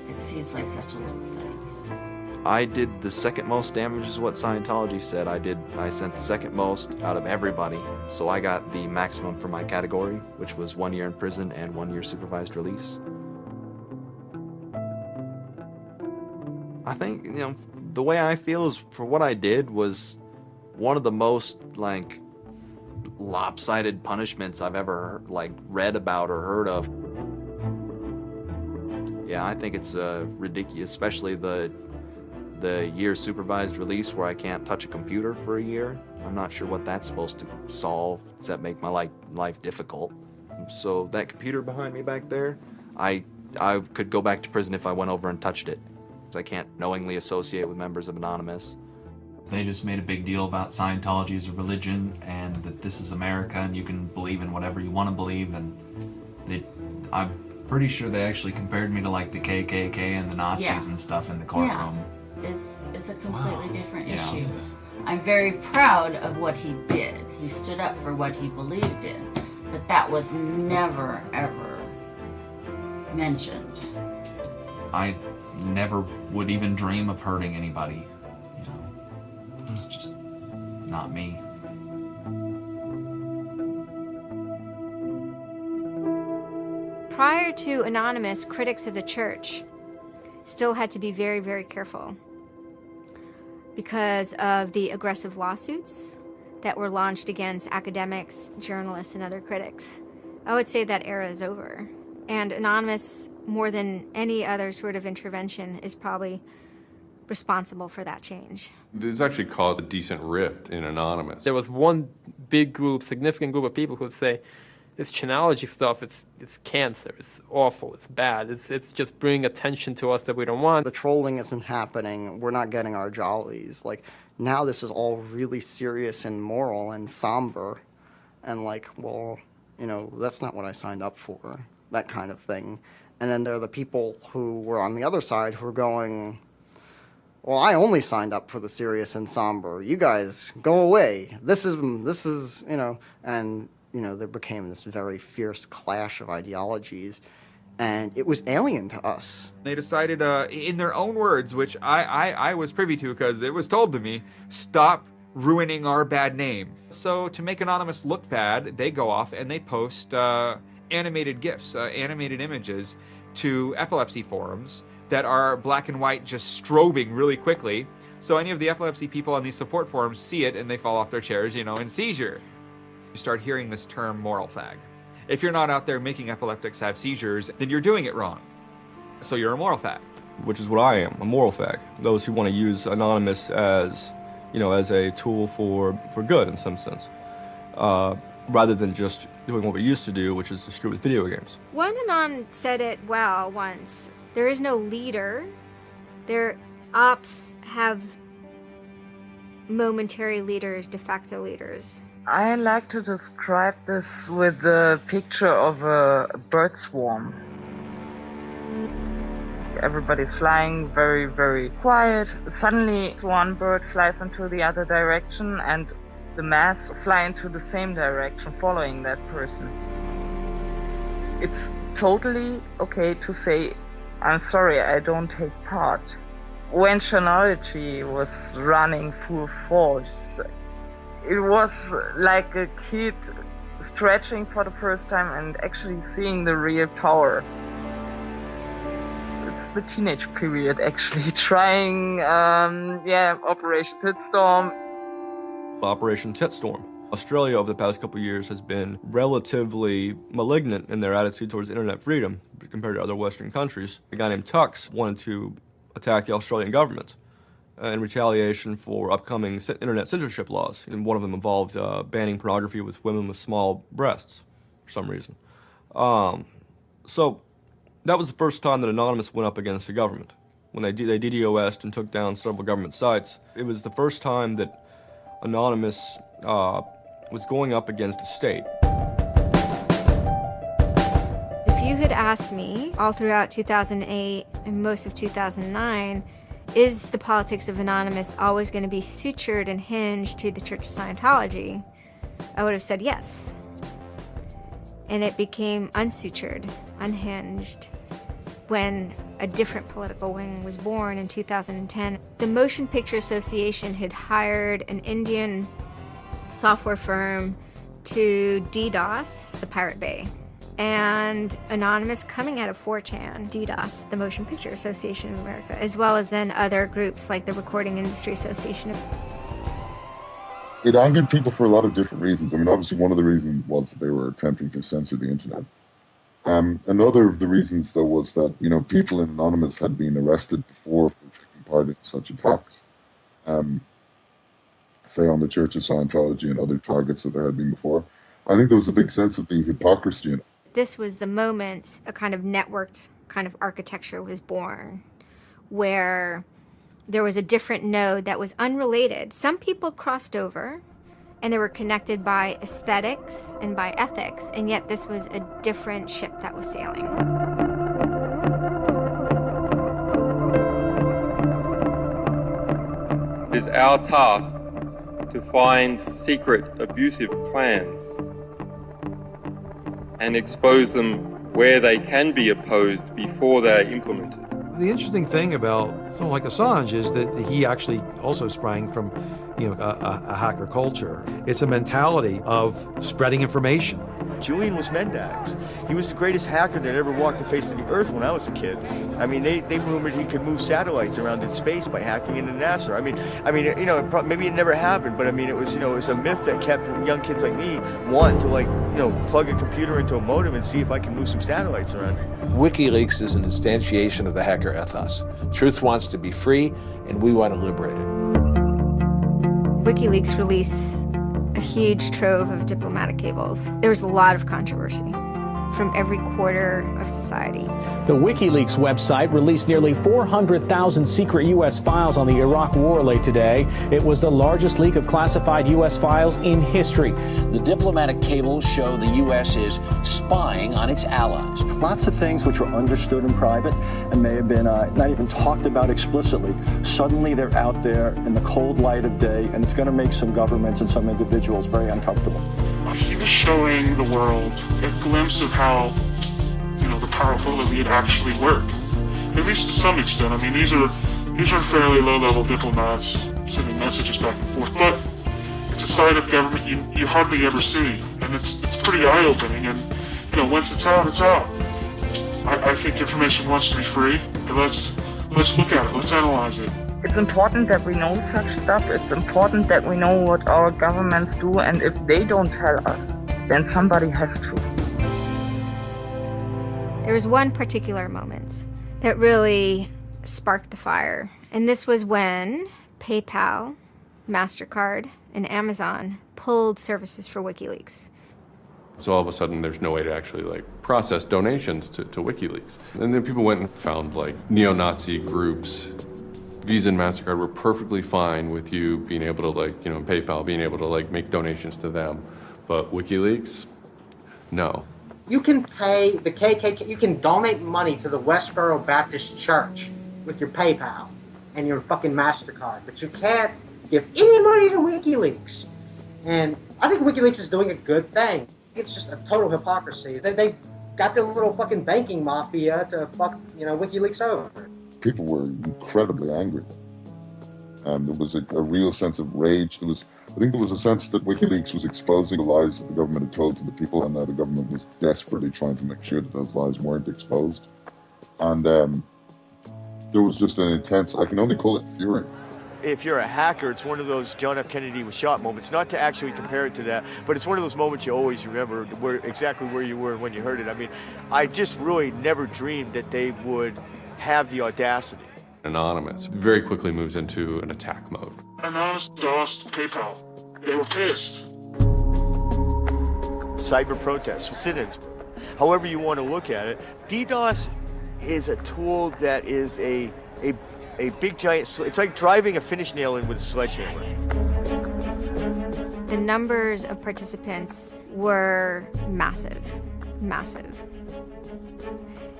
[SPEAKER 19] it seems like such a little thing.
[SPEAKER 15] I did the second most damage is what Scientology said. I sent the second most out of everybody. So I got the maximum for my category, which was 1 year in prison and 1 year supervised release. I think, you know, the way I feel is for what I did was one of the most, like, lopsided punishments I've ever, like, read about or heard of. Yeah, I think it's ridiculous, especially the year supervised release where I can't touch a computer for a year. I'm not sure what that's supposed to solve, except make my life difficult. So that computer behind me back there, I could go back to prison if I went over and touched it. I can't knowingly associate with members of Anonymous.
[SPEAKER 7] They just made a big deal about Scientology as a religion and that this is America and you can believe in whatever you want to believe, and I'm pretty sure they actually compared me to like the KKK and the Nazis and stuff in the courtroom.
[SPEAKER 19] Yeah, it's a completely different
[SPEAKER 7] Yeah.
[SPEAKER 19] issue. I'm very proud of what he did. He stood up for what he believed in, but that was never, ever mentioned.
[SPEAKER 7] I never would even dream of hurting anybody. You know, it's just not me.
[SPEAKER 9] Prior to Anonymous, critics of the church still had to be very, very careful because of the aggressive lawsuits that were launched against academics, journalists, and other critics. I would say that era is over. And Anonymous, more than any other sort of intervention, is probably responsible for that change.
[SPEAKER 22] This actually caused a decent rift in Anonymous.
[SPEAKER 6] There was one big group, significant group of people who would say, this Chinology stuff, it's cancer, it's awful, it's bad, it's just bringing attention to us that we don't want.
[SPEAKER 18] The trolling isn't happening, we're not getting our jollies. Like, now this is all really serious and moral and somber, and like, well, you know, that's not what I signed up for, that kind of thing. And then there are the people who were on the other side who are going, well, I only signed up for the serious and somber. You guys, go away. This is, you know, and, you know, there became this very fierce clash of ideologies, and it was alien to us.
[SPEAKER 16] They decided, in their own words, which I was privy to because it was told to me, stop ruining our bad name. So to make Anonymous look bad, they go off and they post animated GIFs, animated images to epilepsy forums that are black and white, just strobing really quickly. So any of the epilepsy people on these support forums see it and they fall off their chairs, you know, in seizure. You start hearing this term moral fag. If you're not out there making epileptics have seizures, then you're doing it wrong. So you're a moral fag.
[SPEAKER 10] Which is what I am, a moral fag. Those who want to use Anonymous as, you know, as a tool for good in some sense. Rather than just doing what we used to do, which is to screw with video games.
[SPEAKER 9] One Anon said it well once. There is no leader. Their ops have momentary leaders, de facto leaders.
[SPEAKER 8] I like to describe this with the picture of a bird swarm. Everybody's flying very, very quiet. Suddenly one bird flies into the other direction and the mass fly into the same direction following that person. It's totally okay to say, I'm sorry, I don't take part. When Chinology was running full force, it was like a kid stretching for the first time and actually seeing the real power. It's the teenage period, actually, trying, Operation Pitstorm.
[SPEAKER 10] Operation Titstorm. Australia over the past couple of years has been relatively malignant in their attitude towards internet freedom compared to other Western countries. A guy named Tux wanted to attack the Australian government in retaliation for upcoming internet censorship laws. And one of them involved banning pornography with women with small breasts for some reason. So that was the first time that Anonymous went up against the government. When they DDoS'd and took down several government sites, it was the first time that Anonymous was going up against a state.
[SPEAKER 9] If you had asked me all throughout 2008 and most of 2009, is the politics of Anonymous always going to be sutured and hinged to the Church of Scientology? I would have said yes. And it became unsutured, unhinged, when a different political wing was born in 2010. The Motion Picture Association had hired an Indian software firm to DDoS the Pirate Bay. And Anonymous, coming out of 4chan, DDoS, the Motion Picture Association of America, as well as then other groups like the Recording Industry Association.
[SPEAKER 14] It angered people for a lot of different reasons. I mean, obviously one of the reasons was that they were attempting to censor the internet. Another of the reasons, though, was that, you know, people in Anonymous had been arrested before for taking part in such attacks. Say on the Church of Scientology and other targets that there had been before. I think there was a big sense of the hypocrisy in it.
[SPEAKER 9] This was the moment a kind of networked kind of architecture was born, where there was a different node that was unrelated. Some people crossed over, and they were connected by aesthetics and by ethics, and yet this was a different ship that was sailing.
[SPEAKER 20] It is our task to find secret abusive plans and expose them where they can be opposed before they are implemented.
[SPEAKER 21] The interesting thing about someone like Assange is that he actually also sprang from, you know, a hacker culture. It's a mentality of spreading information.
[SPEAKER 24] Julian was Mendax. He was the greatest hacker that ever walked the face of the earth when I was a kid. I mean, they rumored he could move satellites around in space by hacking into NASA. I mean, you know, maybe it never happened, but I mean, it was, you know, it was a myth that kept young kids like me wanting to, like, you know, plug a computer into a modem and see if I can move some satellites around.
[SPEAKER 25] WikiLeaks is an instantiation of the hacker ethos. Truth wants to be free, and we want to liberate it.
[SPEAKER 9] WikiLeaks released a huge trove of diplomatic cables. There was a lot of controversy from every quarter of society.
[SPEAKER 26] The WikiLeaks website released nearly 400,000 secret U.S. files on the Iraq War late today. It was the largest leak of classified U.S. files in history.
[SPEAKER 27] The diplomatic cables show the U.S. is spying on its allies.
[SPEAKER 28] Lots of things which were understood in private and may have been not even talked about explicitly. Suddenly they're out there in the cold light of day, and it's going to make some governments and some individuals very uncomfortable.
[SPEAKER 29] He was showing the world a glimpse of how, you know, the powerful elite actually work. At least to some extent. I mean, these are fairly low-level diplomats sending messages back and forth, but it's a side of government you hardly ever see, and it's pretty eye-opening. And you know, once it's out, it's out. I think information wants to be free. But let's look at it. Let's analyze it.
[SPEAKER 8] It's important that we know such stuff. It's important that we know what our governments do, and if they don't tell us, then somebody has to.
[SPEAKER 9] There was one particular moment that really sparked the fire, and this was when PayPal, MasterCard, and Amazon pulled services for WikiLeaks.
[SPEAKER 22] So all of a sudden there's no way to actually like process donations to WikiLeaks. And then people went and found like neo-Nazi groups. Visa and MasterCard were perfectly fine with you being able to, like, you know, PayPal being able to like make donations to them. But WikiLeaks, no.
[SPEAKER 3] You can pay the KKK, you can donate money to the Westboro Baptist Church with your PayPal and your fucking MasterCard, but you can't give any money to WikiLeaks. And I think WikiLeaks is doing a good thing. It's just a total hypocrisy. They got their little fucking banking mafia to fuck, you know, WikiLeaks over.
[SPEAKER 14] People were incredibly angry. There was a real sense of rage. I think there was a sense that WikiLeaks was exposing the lies that the government had told to the people, and now the government was desperately trying to make sure that those lies weren't exposed. And there was just an intense, I can only call it fury.
[SPEAKER 24] If you're a hacker, it's one of those John F. Kennedy was shot moments, not to actually compare it to that, but it's one of those moments you always remember exactly where you were when you heard it. I mean, I just really never dreamed that they would have the audacity
[SPEAKER 22] Anonymous very quickly moves into an attack mode.
[SPEAKER 29] Anonymous DOSed PayPal. They were pissed.
[SPEAKER 24] Cyber protests, sit-ins, however you want to look at it. DDoS is a tool that is a big giant, it's like driving a finish nail in with a sledgehammer.
[SPEAKER 9] The numbers of participants were massive.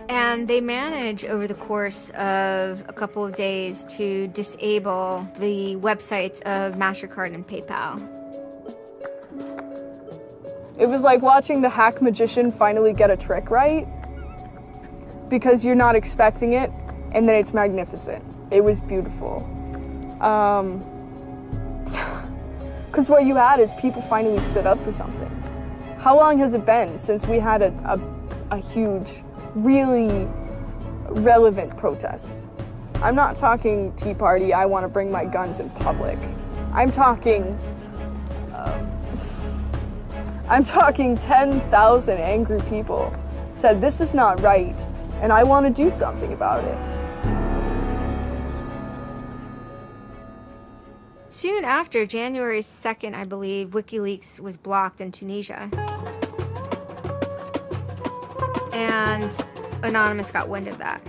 [SPEAKER 9] And they managed over the course of a couple of days to disable the websites of MasterCard and PayPal.
[SPEAKER 1] It was like watching the hack magician finally get a trick right, because you're not expecting it, and then it's magnificent. It was beautiful. Because what you had is people finally stood up for something. How long has it been since we had a huge, really relevant protest? I'm not talking Tea Party, I want to bring my guns in public. I'm talking 10,000 angry people said this is not right and I want to do something about it.
[SPEAKER 9] Soon after, January 2nd, I believe, WikiLeaks was blocked in Tunisia. And Anonymous got wind of that.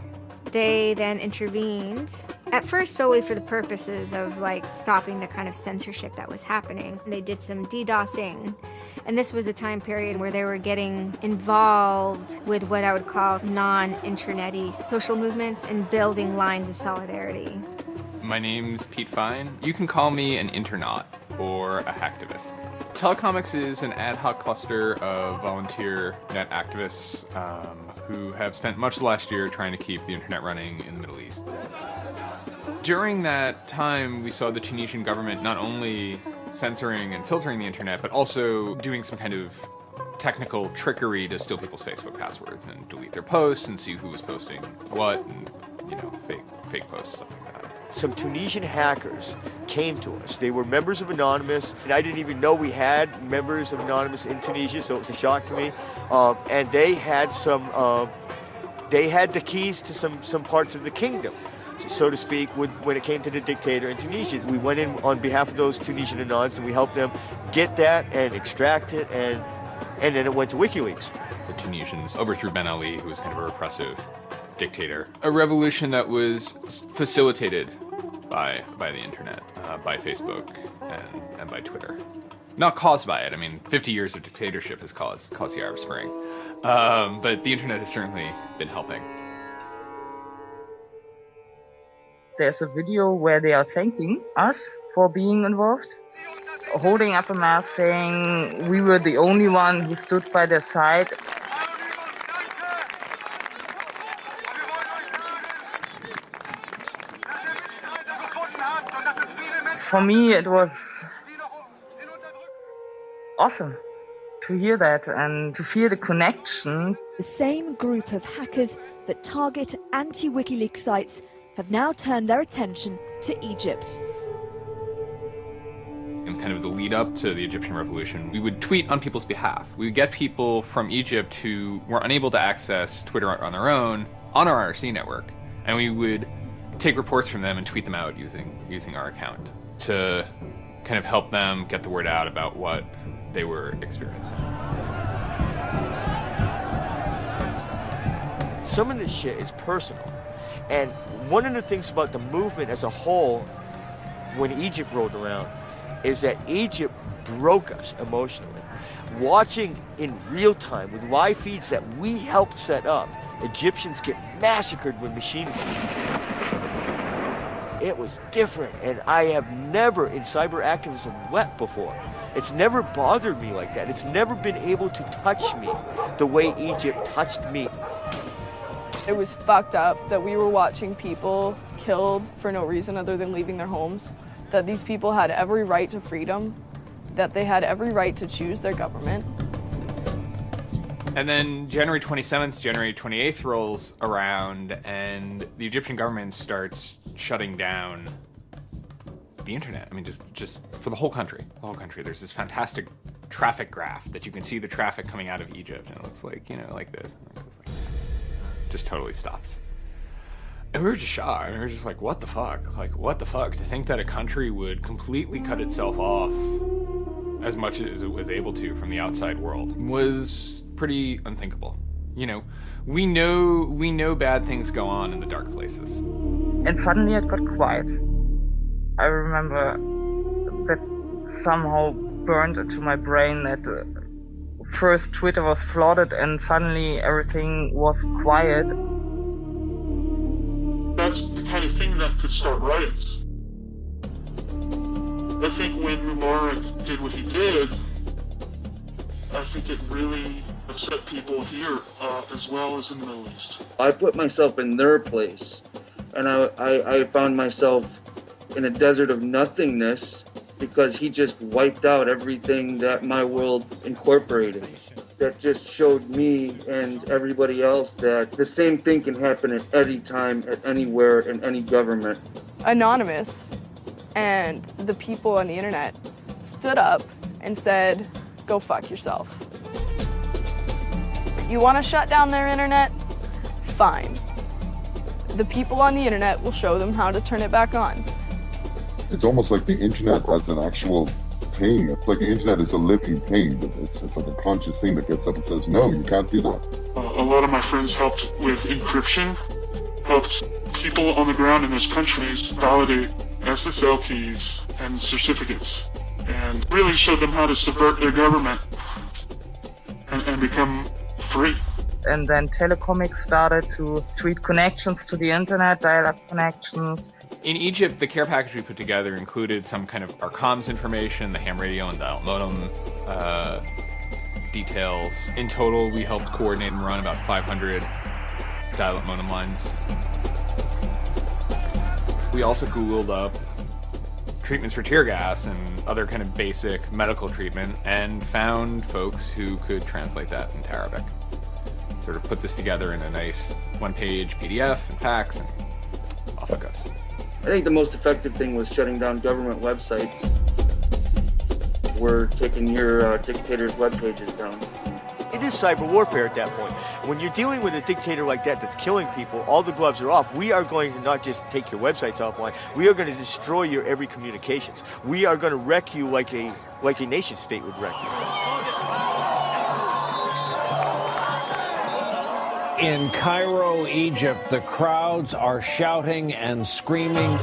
[SPEAKER 9] They then intervened, at first solely for the purposes of like stopping the kind of censorship that was happening. They did some DDoSing, and this was a time period where they were getting involved with what I would call non-internet-y social movements and building lines of solidarity.
[SPEAKER 2] My name's Pete Fine. You can call me an internaut or a hacktivist. Telecomics is an ad hoc cluster of volunteer net activists who have spent much of the last year trying to keep the internet running in the Middle East. During that time, we saw the Tunisian government not only censoring and filtering the internet, but also doing some kind of technical trickery to steal people's Facebook passwords and delete their posts and see who was posting what and, you know, fake posts, stuff like that.
[SPEAKER 24] Some Tunisian hackers came to us. They were members of Anonymous, and I didn't even know we had members of Anonymous in Tunisia, so it was a shock to me. And they had they had the keys to some parts of the kingdom, so to speak, when it came to the dictator in Tunisia. We went in on behalf of those Tunisian Anons, and we helped them get that and extract it, and then it went to WikiLeaks.
[SPEAKER 2] The Tunisians overthrew Ben Ali, who was kind of a repressive dictator. A revolution that was facilitated by the internet, by Facebook and by Twitter. Not caused by it. I mean, 50 years of dictatorship has caused the Arab Spring. But the internet has certainly been helping.
[SPEAKER 8] There's a video where they are thanking us for being involved, holding up a map saying we were the only one who stood by their side. For me, it was awesome to hear that and to feel the connection.
[SPEAKER 4] The same group of hackers that target anti-WikiLeaks sites have now turned their attention to Egypt.
[SPEAKER 2] In kind of the lead up to the Egyptian revolution, we would tweet on people's behalf. We would get people from Egypt who were unable to access Twitter on their own on our IRC network, and we would take reports from them and tweet them out using our account to kind of help them get the word out about what they were experiencing.
[SPEAKER 24] Some of this shit is personal. And one of the things about the movement as a whole, when Egypt rolled around, is that Egypt broke us emotionally. Watching in real time with live feeds that we helped set up, Egyptians get massacred with machine guns. It was different, and I have never in cyber activism wept before. It's never bothered me like that. It's never been able to touch me the way Egypt touched me.
[SPEAKER 1] It was fucked up that we were watching people killed for no reason other than leaving their homes, that these people had every right to freedom, that they had every right to choose their government.
[SPEAKER 2] And then January 27th, January 28th rolls around, and the Egyptian government starts shutting down the internet. I mean, just for the whole country. The whole country. There's this fantastic traffic graph that you can see the traffic coming out of Egypt, and it looks like, you know, like this. Just totally stops. And we were just shocked. We were just like, what the fuck? Like, what the fuck? To think that a country would completely cut itself off as much as it was able to from the outside world was pretty unthinkable. You know, we know bad things go on in the dark places.
[SPEAKER 8] And suddenly it got quiet. I remember that somehow burned into my brain that first Twitter was flooded and suddenly everything was quiet.
[SPEAKER 29] That's the kind of thing that could start riots. I think when Mubarak did what he did, I think it really upset people here as well as in the Middle East.
[SPEAKER 5] I put myself in their place, and I found myself in a desert of nothingness because he just wiped out everything that my world incorporated. That just showed me and everybody else that the same thing can happen at any time, at anywhere, in any government.
[SPEAKER 1] Anonymous and the people on the internet stood up and said, go fuck yourself. You want to shut down their internet? Fine. The people on the internet will show them how to turn it back on.
[SPEAKER 14] It's almost like the internet as an actual thing. It's like the internet is a living thing. It's like a conscious thing that gets up and says, no, you can't do that.
[SPEAKER 29] A lot of my friends helped with encryption, helped people on the ground in those countries validate SSL keys and certificates, and really showed them how to subvert their government and become free.
[SPEAKER 8] And then Telecomics started to tweet connections to the internet, dial-up connections.
[SPEAKER 2] In Egypt, the care package we put together included some kind of our comms information, the ham radio and dial modem details. In total, we helped coordinate and run about 500 dial-up modem lines. We also Googled up treatments for tear gas and other kind of basic medical treatment and found folks who could translate that into Arabic. Sort of put this together in a nice one-page PDF and fax, and off it goes.
[SPEAKER 5] I think the most effective thing was shutting down government websites. We're taking your dictator's web pages down.
[SPEAKER 24] It is cyber warfare at that point. When you're dealing with a dictator like that that's killing people, all the gloves are off. We are going to not just take your websites offline, we are going to destroy your every communications. We are going to wreck you like a nation state would wreck you.
[SPEAKER 26] In Cairo, Egypt, the crowds are shouting and screaming.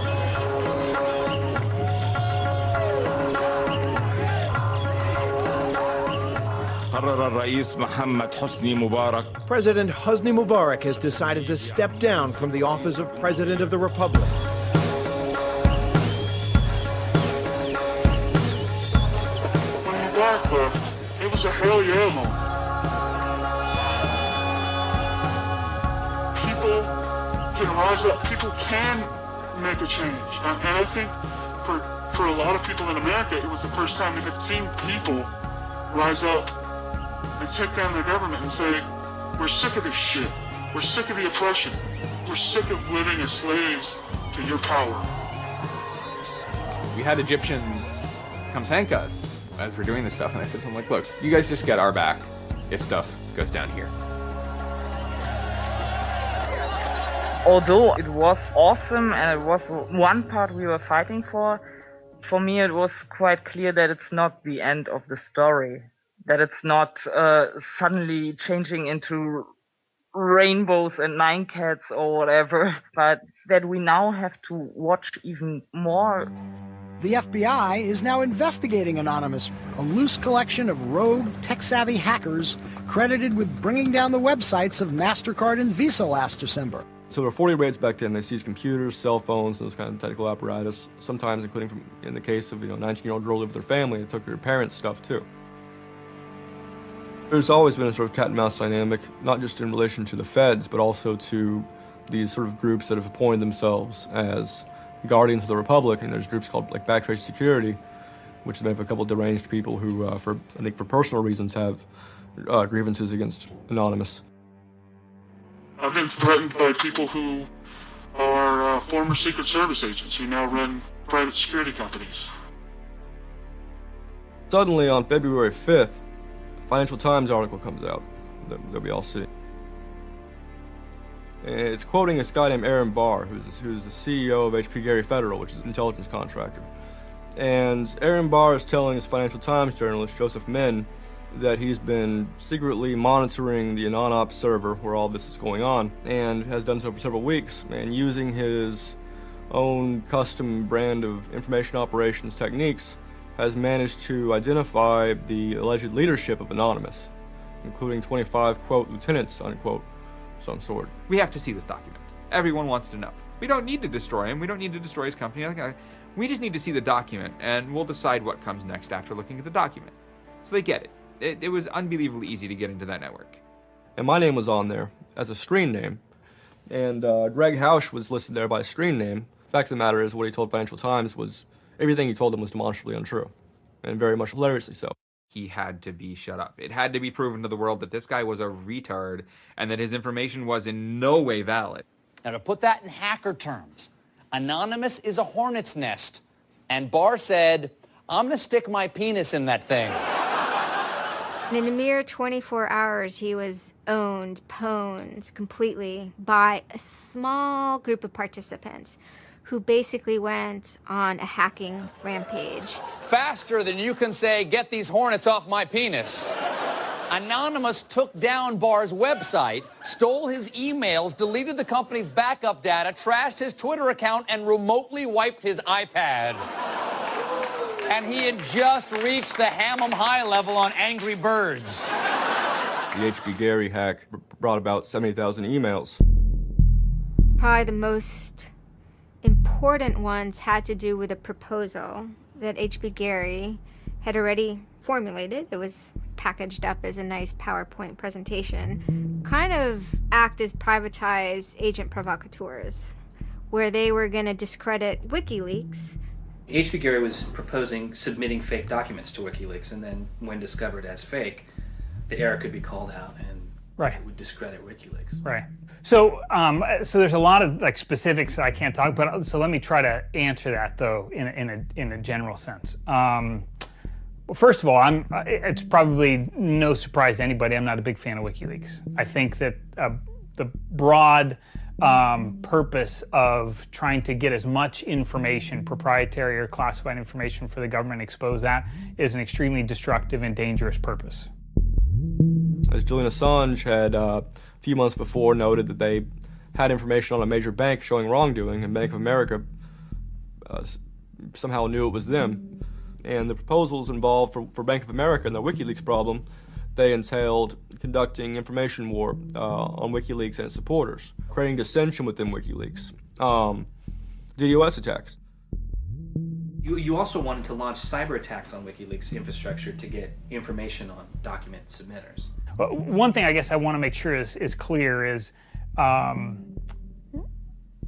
[SPEAKER 7] President Hosni Mubarak has decided to step down from the office of President of the Republic.
[SPEAKER 29] When Mubarak left, it was a hell yeah moment. People can rise up. People can make a change. And I think for a lot of people in America, it was the first time they had seen people rise up and take down their government and say, we're sick of this shit. We're sick of the oppression. We're sick of living as slaves to your power.
[SPEAKER 2] We had Egyptians come thank us as we're doing this stuff, and I said to them, like, look, you guys just get our back if stuff goes down here.
[SPEAKER 8] Although it was awesome and it was one part we were fighting for me it was quite clear that it's not the end of the story. That it's not suddenly changing into rainbows and nine cats or whatever, but that we now have to watch even more.
[SPEAKER 7] The FBI is now investigating Anonymous, a loose collection of rogue, tech-savvy hackers credited with bringing down the websites of MasterCard and Visa last December.
[SPEAKER 10] So there were 40 raids back then. They seized computers, cell phones, those kind of technical apparatus, sometimes including in the case of, a 19-year-old girl lived with their family, it took her parents' stuff too. There's always been a sort of cat and mouse dynamic, not just in relation to the feds, but also to these sort of groups that have appointed themselves as guardians of the Republic. And there's groups called like Backtrace Security, which is made up of a couple of deranged people who, I think for personal reasons, have grievances against Anonymous.
[SPEAKER 29] I've been threatened by people who are former Secret Service agents who now run private security companies.
[SPEAKER 10] Suddenly, on February 5th, Financial Times article comes out that we all see. It's quoting this guy named Aaron Barr, who's the CEO of HP Gary Federal, which is an intelligence contractor. And Aaron Barr is telling his Financial Times journalist, Joseph Min, that he's been secretly monitoring the AnonOps server where all this is going on, and has done so for several weeks, and using his own custom brand of information operations techniques, has managed to identify the alleged leadership of Anonymous, including 25, quote, lieutenants, unquote, of some sort.
[SPEAKER 16] We have to see this document. Everyone wants to know. We don't need to destroy him. We don't need to destroy his company. We just need to see the document, and we'll decide what comes next after looking at the document. So they get it. It was unbelievably easy to get into that network.
[SPEAKER 10] And my name was on there as a screen name, and Greg Hausch was listed there by a screen name. The fact of the matter is, what he told Financial Times was everything he told them was demonstrably untrue, and very much hilariously so.
[SPEAKER 16] He had to be shut up. It had to be proven to the world that this guy was a retard and that his information was in no way valid.
[SPEAKER 6] Now, to put that in hacker terms, Anonymous is a hornet's nest, and Barr said, I'm gonna stick my penis in that thing.
[SPEAKER 9] In a mere 24 hours, he was owned, pwned completely by a small group of participants who basically went on a hacking rampage.
[SPEAKER 6] Faster than you can say, get these hornets off my penis. Anonymous took down Barr's website, stole his emails, deleted the company's backup data, trashed his Twitter account, and remotely wiped his iPad. And he had just reached the Hammam high level on Angry Birds.
[SPEAKER 10] The HB Gary hack brought about 70,000 emails.
[SPEAKER 9] Probably the most important ones had to do with a proposal that HB Gary had already formulated. It was packaged up as a nice PowerPoint presentation. Kind of act as privatized agent provocateurs, where they were going to discredit WikiLeaks.
[SPEAKER 11] HB Gary was proposing submitting fake documents to WikiLeaks, and then when discovered as fake, the error could be called out and it would discredit WikiLeaks.
[SPEAKER 12] Right. So, so there's a lot of specifics I can't talk about. So let me try to answer that though in a general sense. Well, first of all, it's probably no surprise to anybody. I'm not a big fan of WikiLeaks. I think that the broad purpose of trying to get as much information, proprietary or classified information for the government, expose that, is an extremely destructive and dangerous purpose.
[SPEAKER 10] As Julian Assange had a few months before noted that they had information on a major bank showing wrongdoing, and Bank of America somehow knew it was them. And the proposals involved for Bank of America and the WikiLeaks problem, they entailed conducting information war on WikiLeaks and its supporters, creating dissension within WikiLeaks, DDoS attacks.
[SPEAKER 11] You also wanted to launch cyber attacks on WikiLeaks infrastructure to get information on document submitters.
[SPEAKER 12] Well, one thing I guess I want to make sure is clear is, none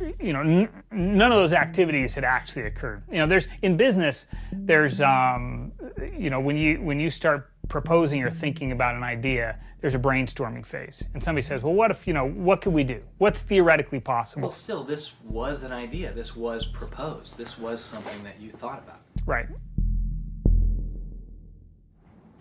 [SPEAKER 12] of those activities had actually occurred. There's in business, there's when you start proposing or thinking about an idea, there's a brainstorming phase, and somebody says, well, what if what could we do? What's theoretically possible?
[SPEAKER 11] Well, still, this was an idea. This was proposed. This was something that you thought about.
[SPEAKER 12] Right.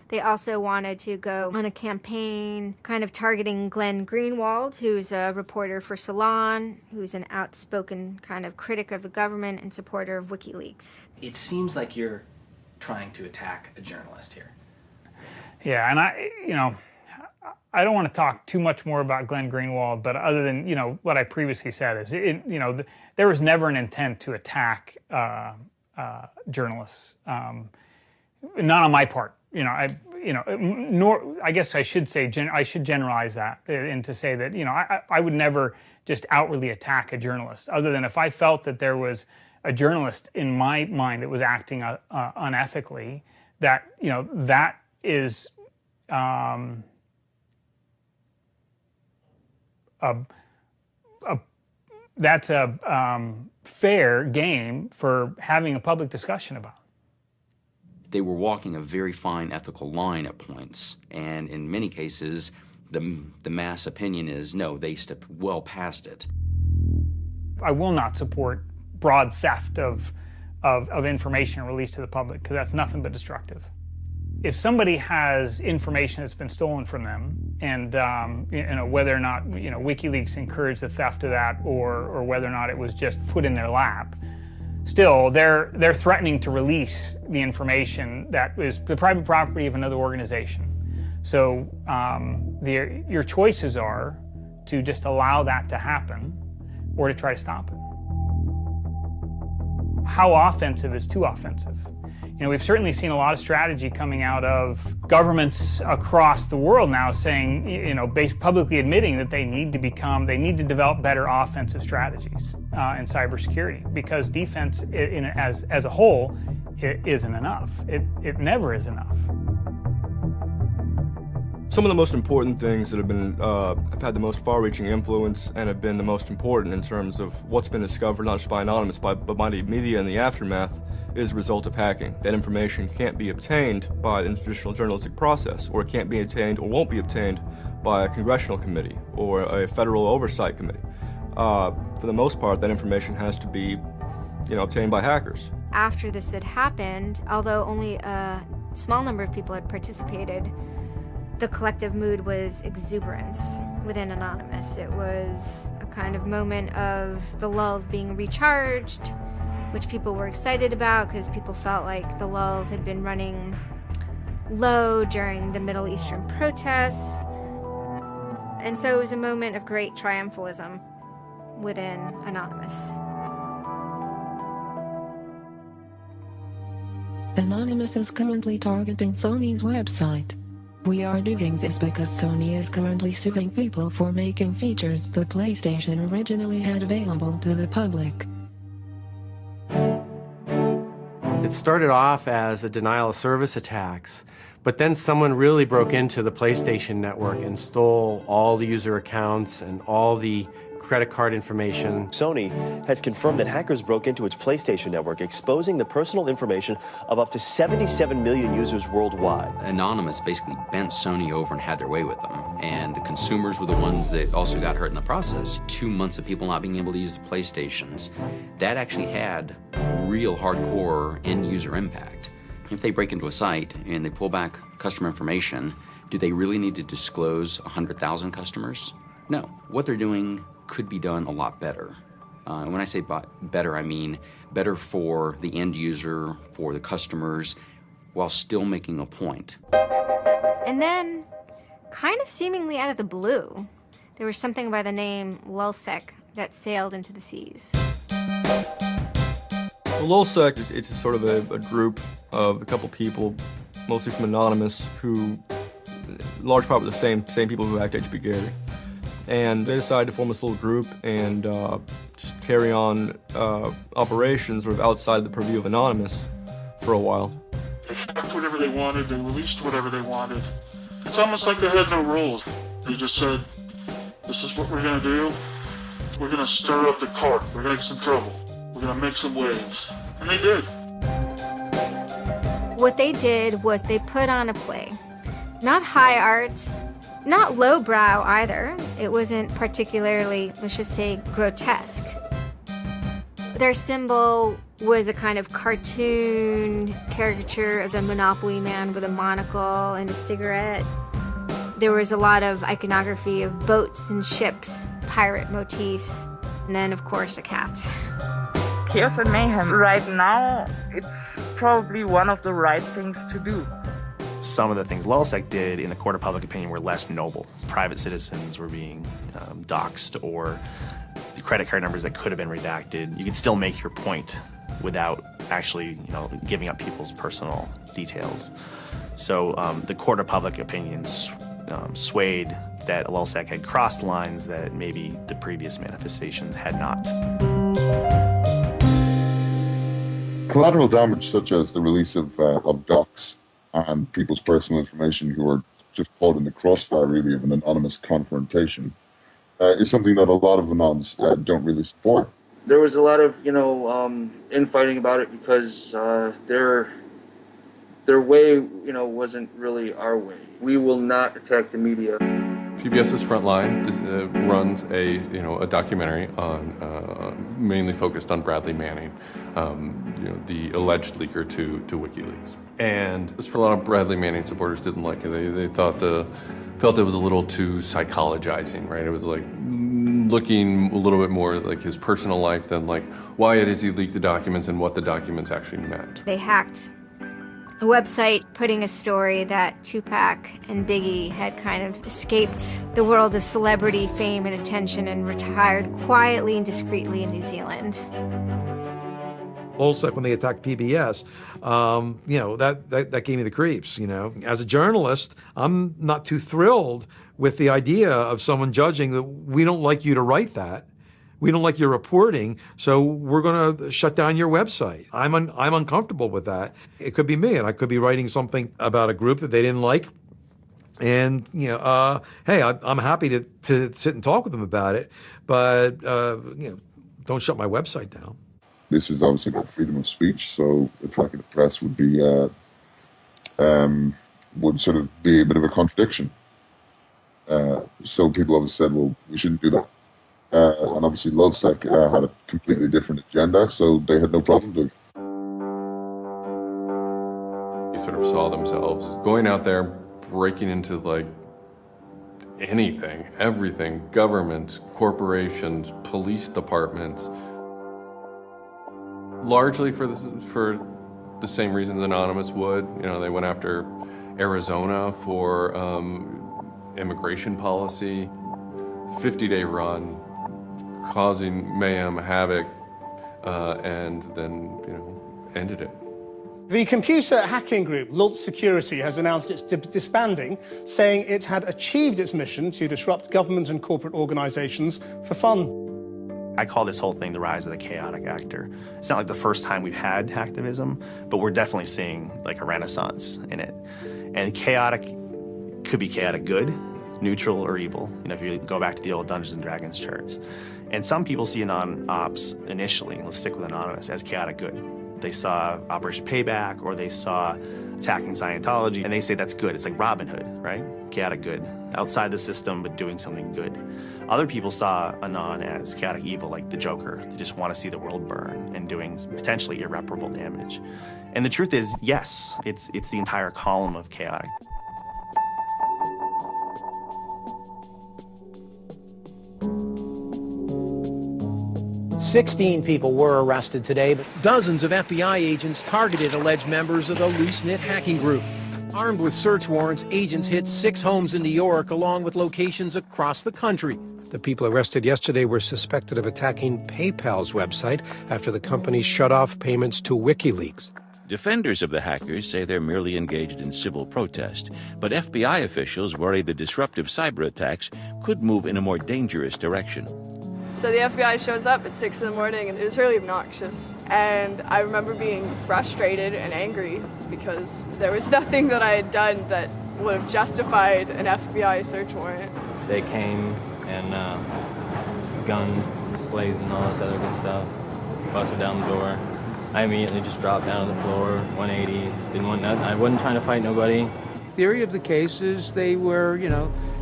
[SPEAKER 9] They also wanted to go on a campaign kind of targeting Glenn Greenwald, who's a reporter for Salon, who's an outspoken kind of critic of the government and supporter of WikiLeaks.
[SPEAKER 11] It seems like you're trying to attack a journalist here.
[SPEAKER 12] Yeah, and I don't want to talk too much more about Glenn Greenwald, but other than, what I previously said is, there was never an intent to attack journalists, not on my part. Nor I guess I should say I should generalize that and to say that I would never just outwardly attack a journalist, other than if I felt that there was a journalist in my mind that was acting unethically. That that is that's a fair game for having a public discussion about.
[SPEAKER 13] They were walking a very fine ethical line at points, and in many cases, the mass opinion is, no, they stepped well past it.
[SPEAKER 12] I will not support broad theft of information released to the public, because that's nothing but destructive. if somebody has information that's been stolen from them, and whether or not WikiLeaks encouraged the theft of that, or whether or not it was just put in their lap, still they're threatening to release the information that is the private property of another organization. So your choices are to just allow that to happen, or to try to stop it. How offensive is too offensive? We've certainly seen a lot of strategy coming out of governments across the world now saying, publicly admitting that they need to develop better offensive strategies in cybersecurity, because defense as a whole, it isn't enough. It never is enough.
[SPEAKER 10] Some of the most important things that have had the most far-reaching influence and have been the most important in terms of what's been discovered, not just by Anonymous, but by the media in the aftermath, is a result of hacking. That information can't be obtained by the traditional journalistic process, or it can't be obtained or won't be obtained by a congressional committee or a federal oversight committee. For the most part, that information has to be, obtained by hackers.
[SPEAKER 9] After this had happened, although only a small number of people had participated, the collective mood was exuberance within Anonymous. It was a kind of moment of the lulls being recharged, which people were excited about because people felt like the lulls had been running low during the Middle Eastern protests. And so it was a moment of great triumphalism within Anonymous.
[SPEAKER 15] Anonymous is currently targeting Sony's website. We are doing this because Sony is currently suing people for making features the PlayStation originally had available to the public.
[SPEAKER 17] It started off as a denial of service attacks, but then someone really broke into the PlayStation network and stole all the user accounts and all the credit card information.
[SPEAKER 18] Sony has confirmed that hackers broke into its PlayStation network, exposing the personal information of up to 77 million users worldwide.
[SPEAKER 13] Anonymous basically bent Sony over and had their way with them, and the consumers were the ones that also got hurt in the process. 2 months of people not being able to use the PlayStations, that actually had real hardcore end-user impact. If they break into a site and they pull back customer information, do they really need to disclose 100,000 customers? No. What they're doing could be done a lot better. And when I say better, I mean better for the end user, for the customers, while still making a point.
[SPEAKER 9] And then, kind of seemingly out of the blue, there was something by the name LulzSec that sailed into the seas.
[SPEAKER 10] Well, LulzSec, it's sort of a group of a couple people, mostly from Anonymous, who, large part, were the same people who hacked HB Gary. And they decided to form this little group and just carry on operations sort of outside the purview of Anonymous for a while.
[SPEAKER 29] They hacked whatever they wanted, they released whatever they wanted. It's almost like they had no rules. They just said, this is what we're going to do. We're going to stir up the cart. We're going to get some trouble. We're going to make some waves. And they did.
[SPEAKER 9] What they did was they put on a play. Not high arts, not lowbrow either. It wasn't particularly, let's just say, grotesque. Their symbol was a kind of cartoon caricature of the Monopoly man with a monocle and a cigarette. There was a lot of iconography of boats and ships, pirate motifs, and then, of course, a cat.
[SPEAKER 8] Chaos and mayhem. Right now, it's probably one of the right things to do.
[SPEAKER 19] Some of the things LulzSec did in the court of public opinion were less noble. Private citizens were being doxxed, or the credit card numbers that could have been redacted. You could still make your point without actually, giving up people's personal details. So the court of public opinion swayed that LulzSec had crossed lines that maybe the previous manifestations had not.
[SPEAKER 14] Collateral damage, such as the release of docs and people's personal information who are just caught in the crossfire, really, of an anonymous confrontation, is something that a lot of anons don't really support.
[SPEAKER 5] There was a lot of, infighting about it because their way, wasn't really our way. We will not attack the media.
[SPEAKER 3] PBS's Frontline runs a documentary on mainly focused on Bradley Manning, the alleged leaker to WikiLeaks. And just for a lot of Bradley Manning supporters didn't like it. They felt it was a little too psychologizing, right? It was like looking a little bit more like his personal life than like why it is he leaked the documents and what the documents actually meant.
[SPEAKER 9] They hacked a website putting a story that Tupac and Biggie had kind of escaped the world of celebrity fame and attention and retired quietly and discreetly in New Zealand.
[SPEAKER 4] LulzSec, when they attacked PBS, that gave me the creeps, As a journalist, I'm not too thrilled with the idea of someone judging that we don't like you to write that. We don't like your reporting, so we're going to shut down your website. I'm uncomfortable with that. It could be me, and I could be writing something about a group that they didn't like. And, hey, I'm happy to sit and talk with them about it, but, don't shut my website down.
[SPEAKER 14] This is obviously about freedom of speech, so attacking the press would be would sort of be a bit of a contradiction. So people always said, well, we shouldn't do that. And obviously LulzSec had a completely different agenda, so they had no problem doing it.
[SPEAKER 3] They sort of saw themselves going out there, breaking into like anything, everything, governments, corporations, police departments, largely for the same reasons Anonymous would. They went after Arizona for immigration policy, 50-day run, causing mayhem, havoc, and then, ended it.
[SPEAKER 20] The computer hacking group, Lulz Security, has announced it's disbanding, saying it had achieved its mission to disrupt government and corporate organizations for fun.
[SPEAKER 19] I call this whole thing the rise of the chaotic actor. It's not like the first time we've had hacktivism, but we're definitely seeing like a renaissance in it. And chaotic could be chaotic good, neutral, or evil. If you go back to the old Dungeons and Dragons charts. And some people see Anon-Ops initially, let's stick with Anonymous, as chaotic good. They saw Operation Payback, or they saw attacking Scientology, and they say that's good. It's like Robin Hood, right? Chaotic good. Outside the system, but doing something good. Other people saw Anon as chaotic evil, like the Joker. They just want to see the world burn and doing potentially irreparable damage. And the truth is, yes, it's the entire column of chaotic.
[SPEAKER 21] "16 people were arrested today, but dozens of FBI agents targeted alleged members of the loose-knit hacking group. Armed with search warrants, agents hit 6 homes in New York, along with locations across the country.
[SPEAKER 22] The people arrested yesterday were suspected of attacking PayPal's website after the company shut off payments to WikiLeaks.
[SPEAKER 23] Defenders of the hackers say they're merely engaged in civil protest, but FBI officials worry the disruptive cyber attacks could move in a more dangerous direction.
[SPEAKER 1] So the FBI shows up at 6 in the morning and it was really obnoxious. And I remember being frustrated and angry because there was nothing that I had done that would have justified an FBI search warrant.
[SPEAKER 20] They came and guns blazing, all this other good stuff, busted down the door. I immediately just dropped down on the floor, 180, didn't want nothing. I wasn't trying to fight nobody.
[SPEAKER 22] Theory of the case is they were,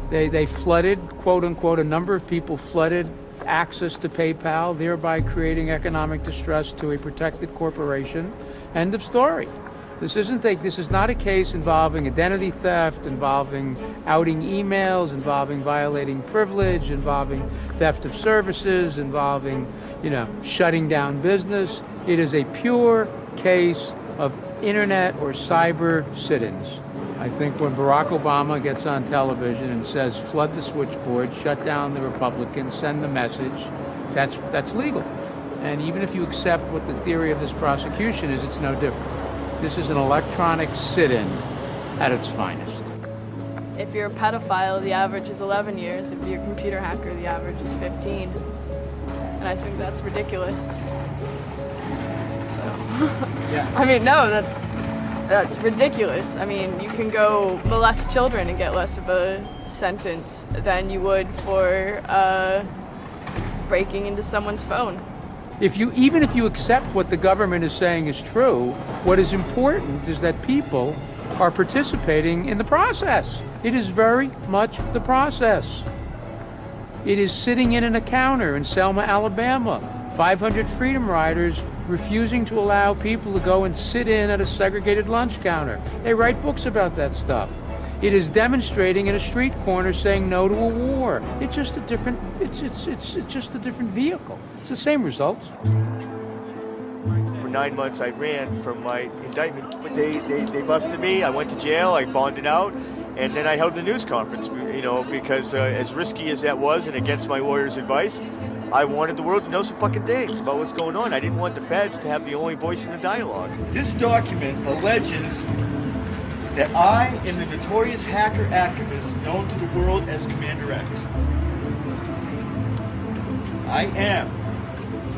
[SPEAKER 22] they flooded, quote unquote, a number of people flooded access to PayPal, thereby creating economic distress to a protected corporation. End of story. This is not a case involving identity theft, involving outing emails, involving violating privilege, involving theft of services, involving, shutting down business. It is a pure case of internet or cyber sit-ins. I think when Barack Obama gets on television and says, flood the switchboard, shut down the Republicans, send the message, that's legal. And even if you accept what the theory of this prosecution is, it's no different. This is an electronic sit-in at its finest.
[SPEAKER 1] If you're a pedophile, the average is 11 years. If you're a computer hacker, the average is 15. And I think that's ridiculous. So, yeah. I mean, no, that's ridiculous. I mean, you can go molest children and get less of a sentence than you would for breaking into someone's phone.
[SPEAKER 22] Even if you accept what the government is saying is true, what is important is that people are participating in the process. It is very much the process. It is sitting in an encounter in Selma, Alabama. 500 Freedom Riders refusing to allow people to go and sit in at a segregated lunch counter. They write books about that stuff. It is demonstrating in a street corner saying no to a war. It's just a different, it's just a different vehicle. It's the same results.
[SPEAKER 2] For 9 months I ran from my indictment, but they busted me. I went to jail, I bonded out, and then I held a news conference, you know, because as risky as that was and against my lawyer's advice, I wanted the world to know some fucking things about what's going on. I didn't want the feds to have the only voice in the dialogue. This document alleges that I am the notorious hacker activist known to the world as Commander X. I am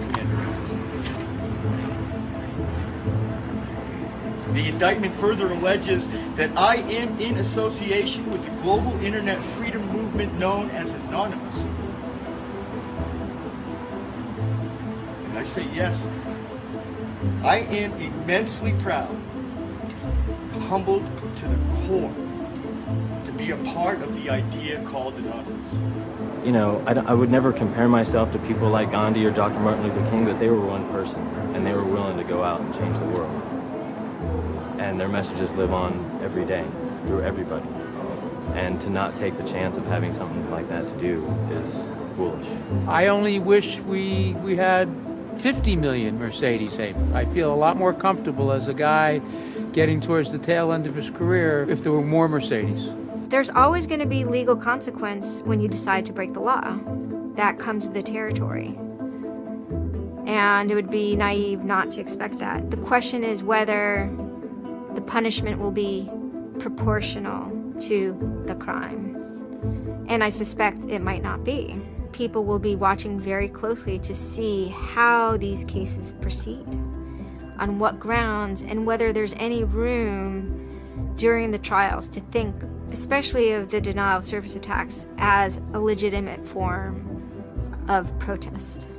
[SPEAKER 2] Commander X. The indictment further alleges that I am in association with the global internet freedom movement known as Anonymous. And I say yes, I am immensely proud, humbled to the core, to be a part of the idea called Anonymous.
[SPEAKER 20] You know, I would never compare myself to people like Gandhi or Dr. Martin Luther King, but they were one person, and they were willing to go out and change the world. And their messages live on every day, through everybody. And to not take the chance of having something like that to do is foolish.
[SPEAKER 22] I only wish we had 50 million Mercedes Haven. I feel a lot more comfortable as a guy getting towards the tail end of his career if there were more Mercedes.
[SPEAKER 9] There's always going to be legal consequence when you decide to break the law. That comes with the territory. And it would be naive not to expect that. The question is whether the punishment will be proportional to the crime. And I suspect it might not be. People will be watching very closely to see how these cases proceed, on what grounds, and whether there's any room during the trials to think, especially of the denial of service attacks, as a legitimate form of protest.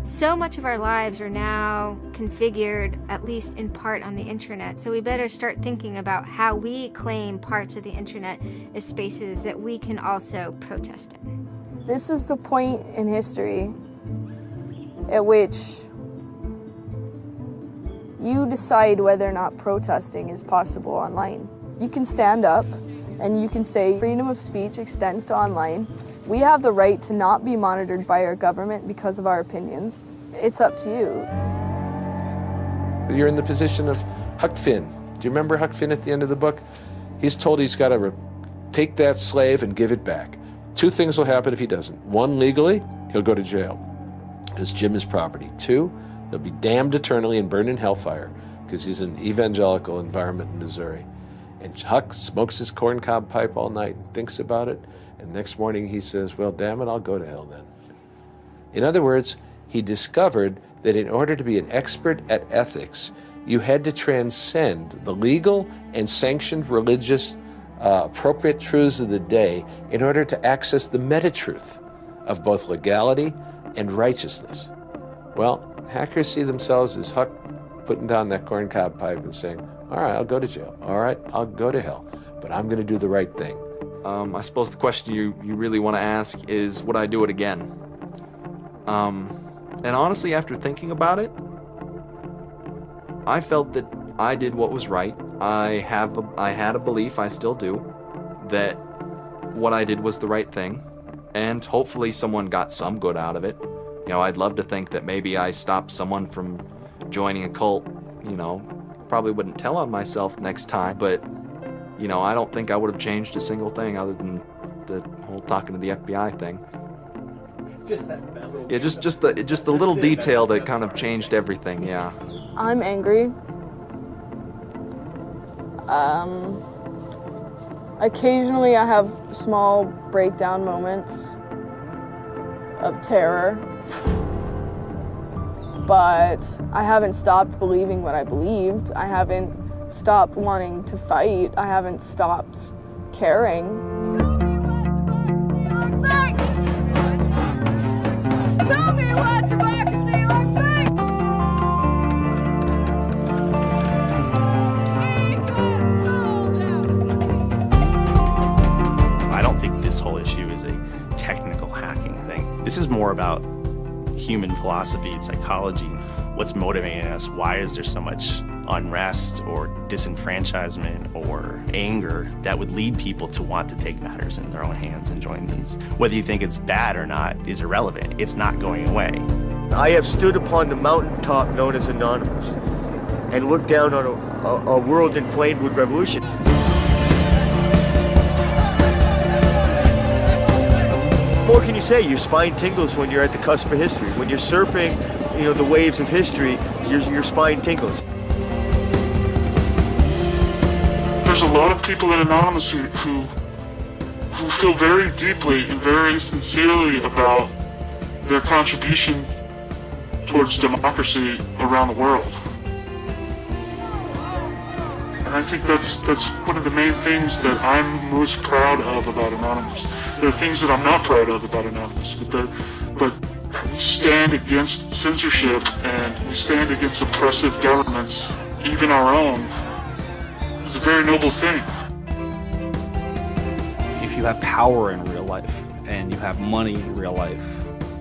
[SPEAKER 9] So much of our lives are now configured, at least in part, on the internet, so we better start thinking about how we claim parts of the internet as spaces that we can also protest in.
[SPEAKER 1] This is the point in history at which you decide whether or not protesting is possible online. You can stand up and you can say freedom of speech extends to online. We have the right to not be monitored by our government because of our opinions. It's up to you.
[SPEAKER 6] You're in the position of Huck Finn. Do you remember Huck Finn at the end of the book? He's told he's got to take that slave and give it back. Two things will happen if he doesn't. One, legally, he'll go to jail because Jim is property. Two, he'll be damned eternally and burned in hellfire because he's in an evangelical environment in Missouri. And Huck smokes his corncob pipe all night and thinks about it. And next morning he says, well, damn it, I'll go to hell then. In other words, he discovered that in order to be an expert at ethics, you had to transcend the legal and sanctioned religious appropriate truths of the day in order to access the meta-truth of both legality and righteousness. Well, hackers see themselves as Huck putting down that corncob pipe and saying, all right, I'll go to jail. All right, I'll go to hell, but I'm going to do the right thing.
[SPEAKER 7] I suppose the question you really want to ask is, would I do it again? And honestly, after thinking about it, I felt that I did what was right. I had a belief, I still do, that what I did was the right thing, and hopefully someone got some good out of it. You know, I'd love to think that maybe I stopped someone from joining a cult. You know, probably wouldn't tell on myself next time, but you know, I don't think I would have changed a single thing other than the whole talking to the FBI thing. Yeah, just the little detail that kind of changed everything. Yeah.
[SPEAKER 1] I'm angry. Occasionally I have small breakdown moments of terror, but I haven't stopped believing what I believed. I haven't stopped wanting to fight. I haven't stopped caring.
[SPEAKER 16] Show me what democracy looks like! Equal soul!
[SPEAKER 19] more about human philosophy and psychology. What's motivating us? Why is there so much unrest or disenfranchisement or anger that would lead people to want to take matters in their own hands and join these? Whether you think it's bad or not is irrelevant. It's not going away.
[SPEAKER 2] I have stood upon the mountaintop known as Anonymous and looked down on a world inflamed with revolution. What more can you say? Your spine tingles when you're at the cusp of history. When you're surfing, the waves of history, your spine tingles.
[SPEAKER 29] There's a lot of people in Anonymous who feel very deeply and very sincerely about their contribution towards democracy around the world. And I think that's one of the main things that I'm most proud of about Anonymous. There are things that I'm not proud of about Anonymous, but we stand against censorship and we stand against oppressive governments, even our own. It's a very noble thing.
[SPEAKER 11] If you have power in real life and you have money in real life,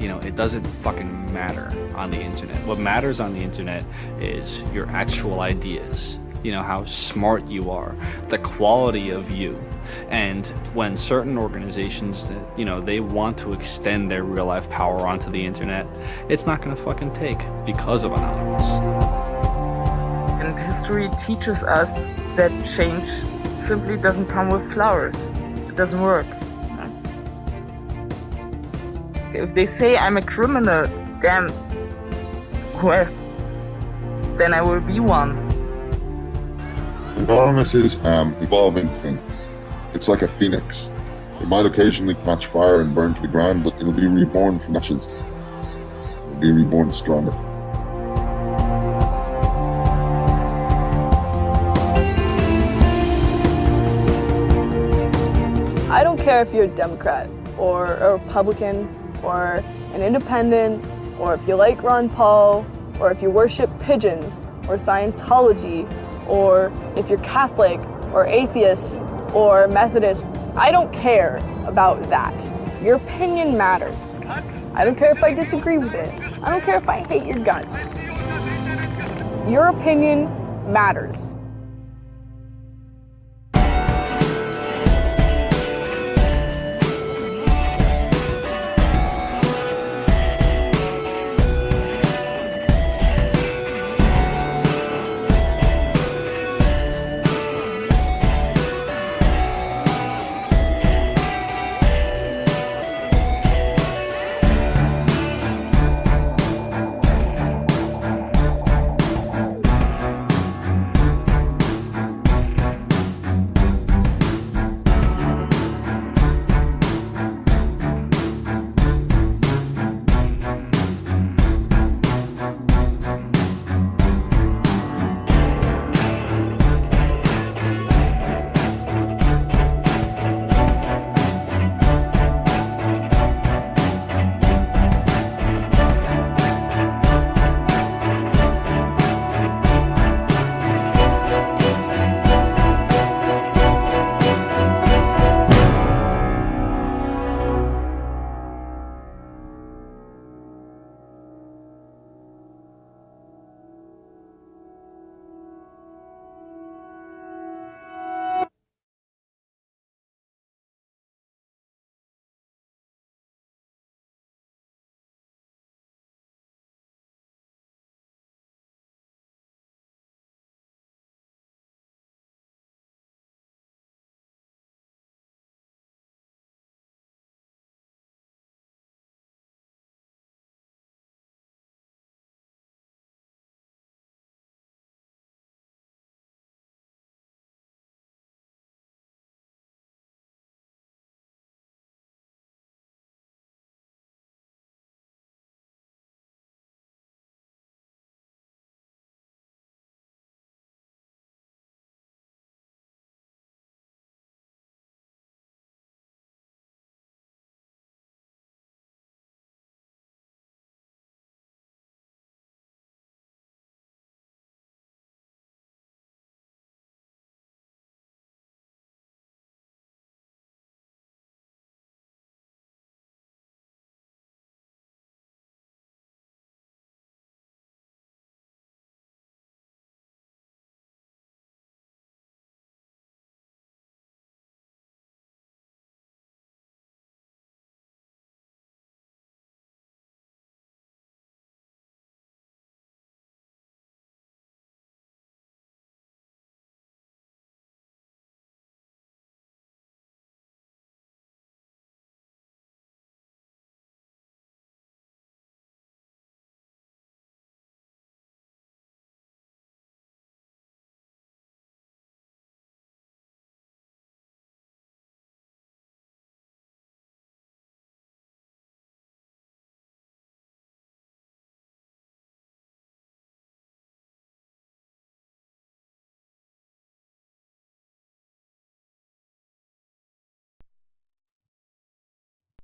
[SPEAKER 11] it doesn't fucking matter on the internet. What matters on the internet is your actual ideas, how smart you are, the quality of you. And when certain organizations, they want to extend their real life power onto the internet, it's not gonna fucking take because of Anonymous.
[SPEAKER 8] And history teaches us that change simply doesn't come with flowers. It doesn't work. If they say I'm a criminal, damn, well, then I will be one.
[SPEAKER 14] Anonymous is an evolving thing. It's like a phoenix. It might occasionally catch fire and burn to the ground, but it'll be reborn from ashes. It'll be reborn stronger.
[SPEAKER 1] I don't care if you're a Democrat or a Republican or an independent, or if you like Ron Paul, or if you worship pigeons or Scientology, or if you're Catholic or atheist or Methodist. I don't care about that. Your opinion matters. I don't care if I disagree with it. I don't care if I hate your guts. Your opinion matters.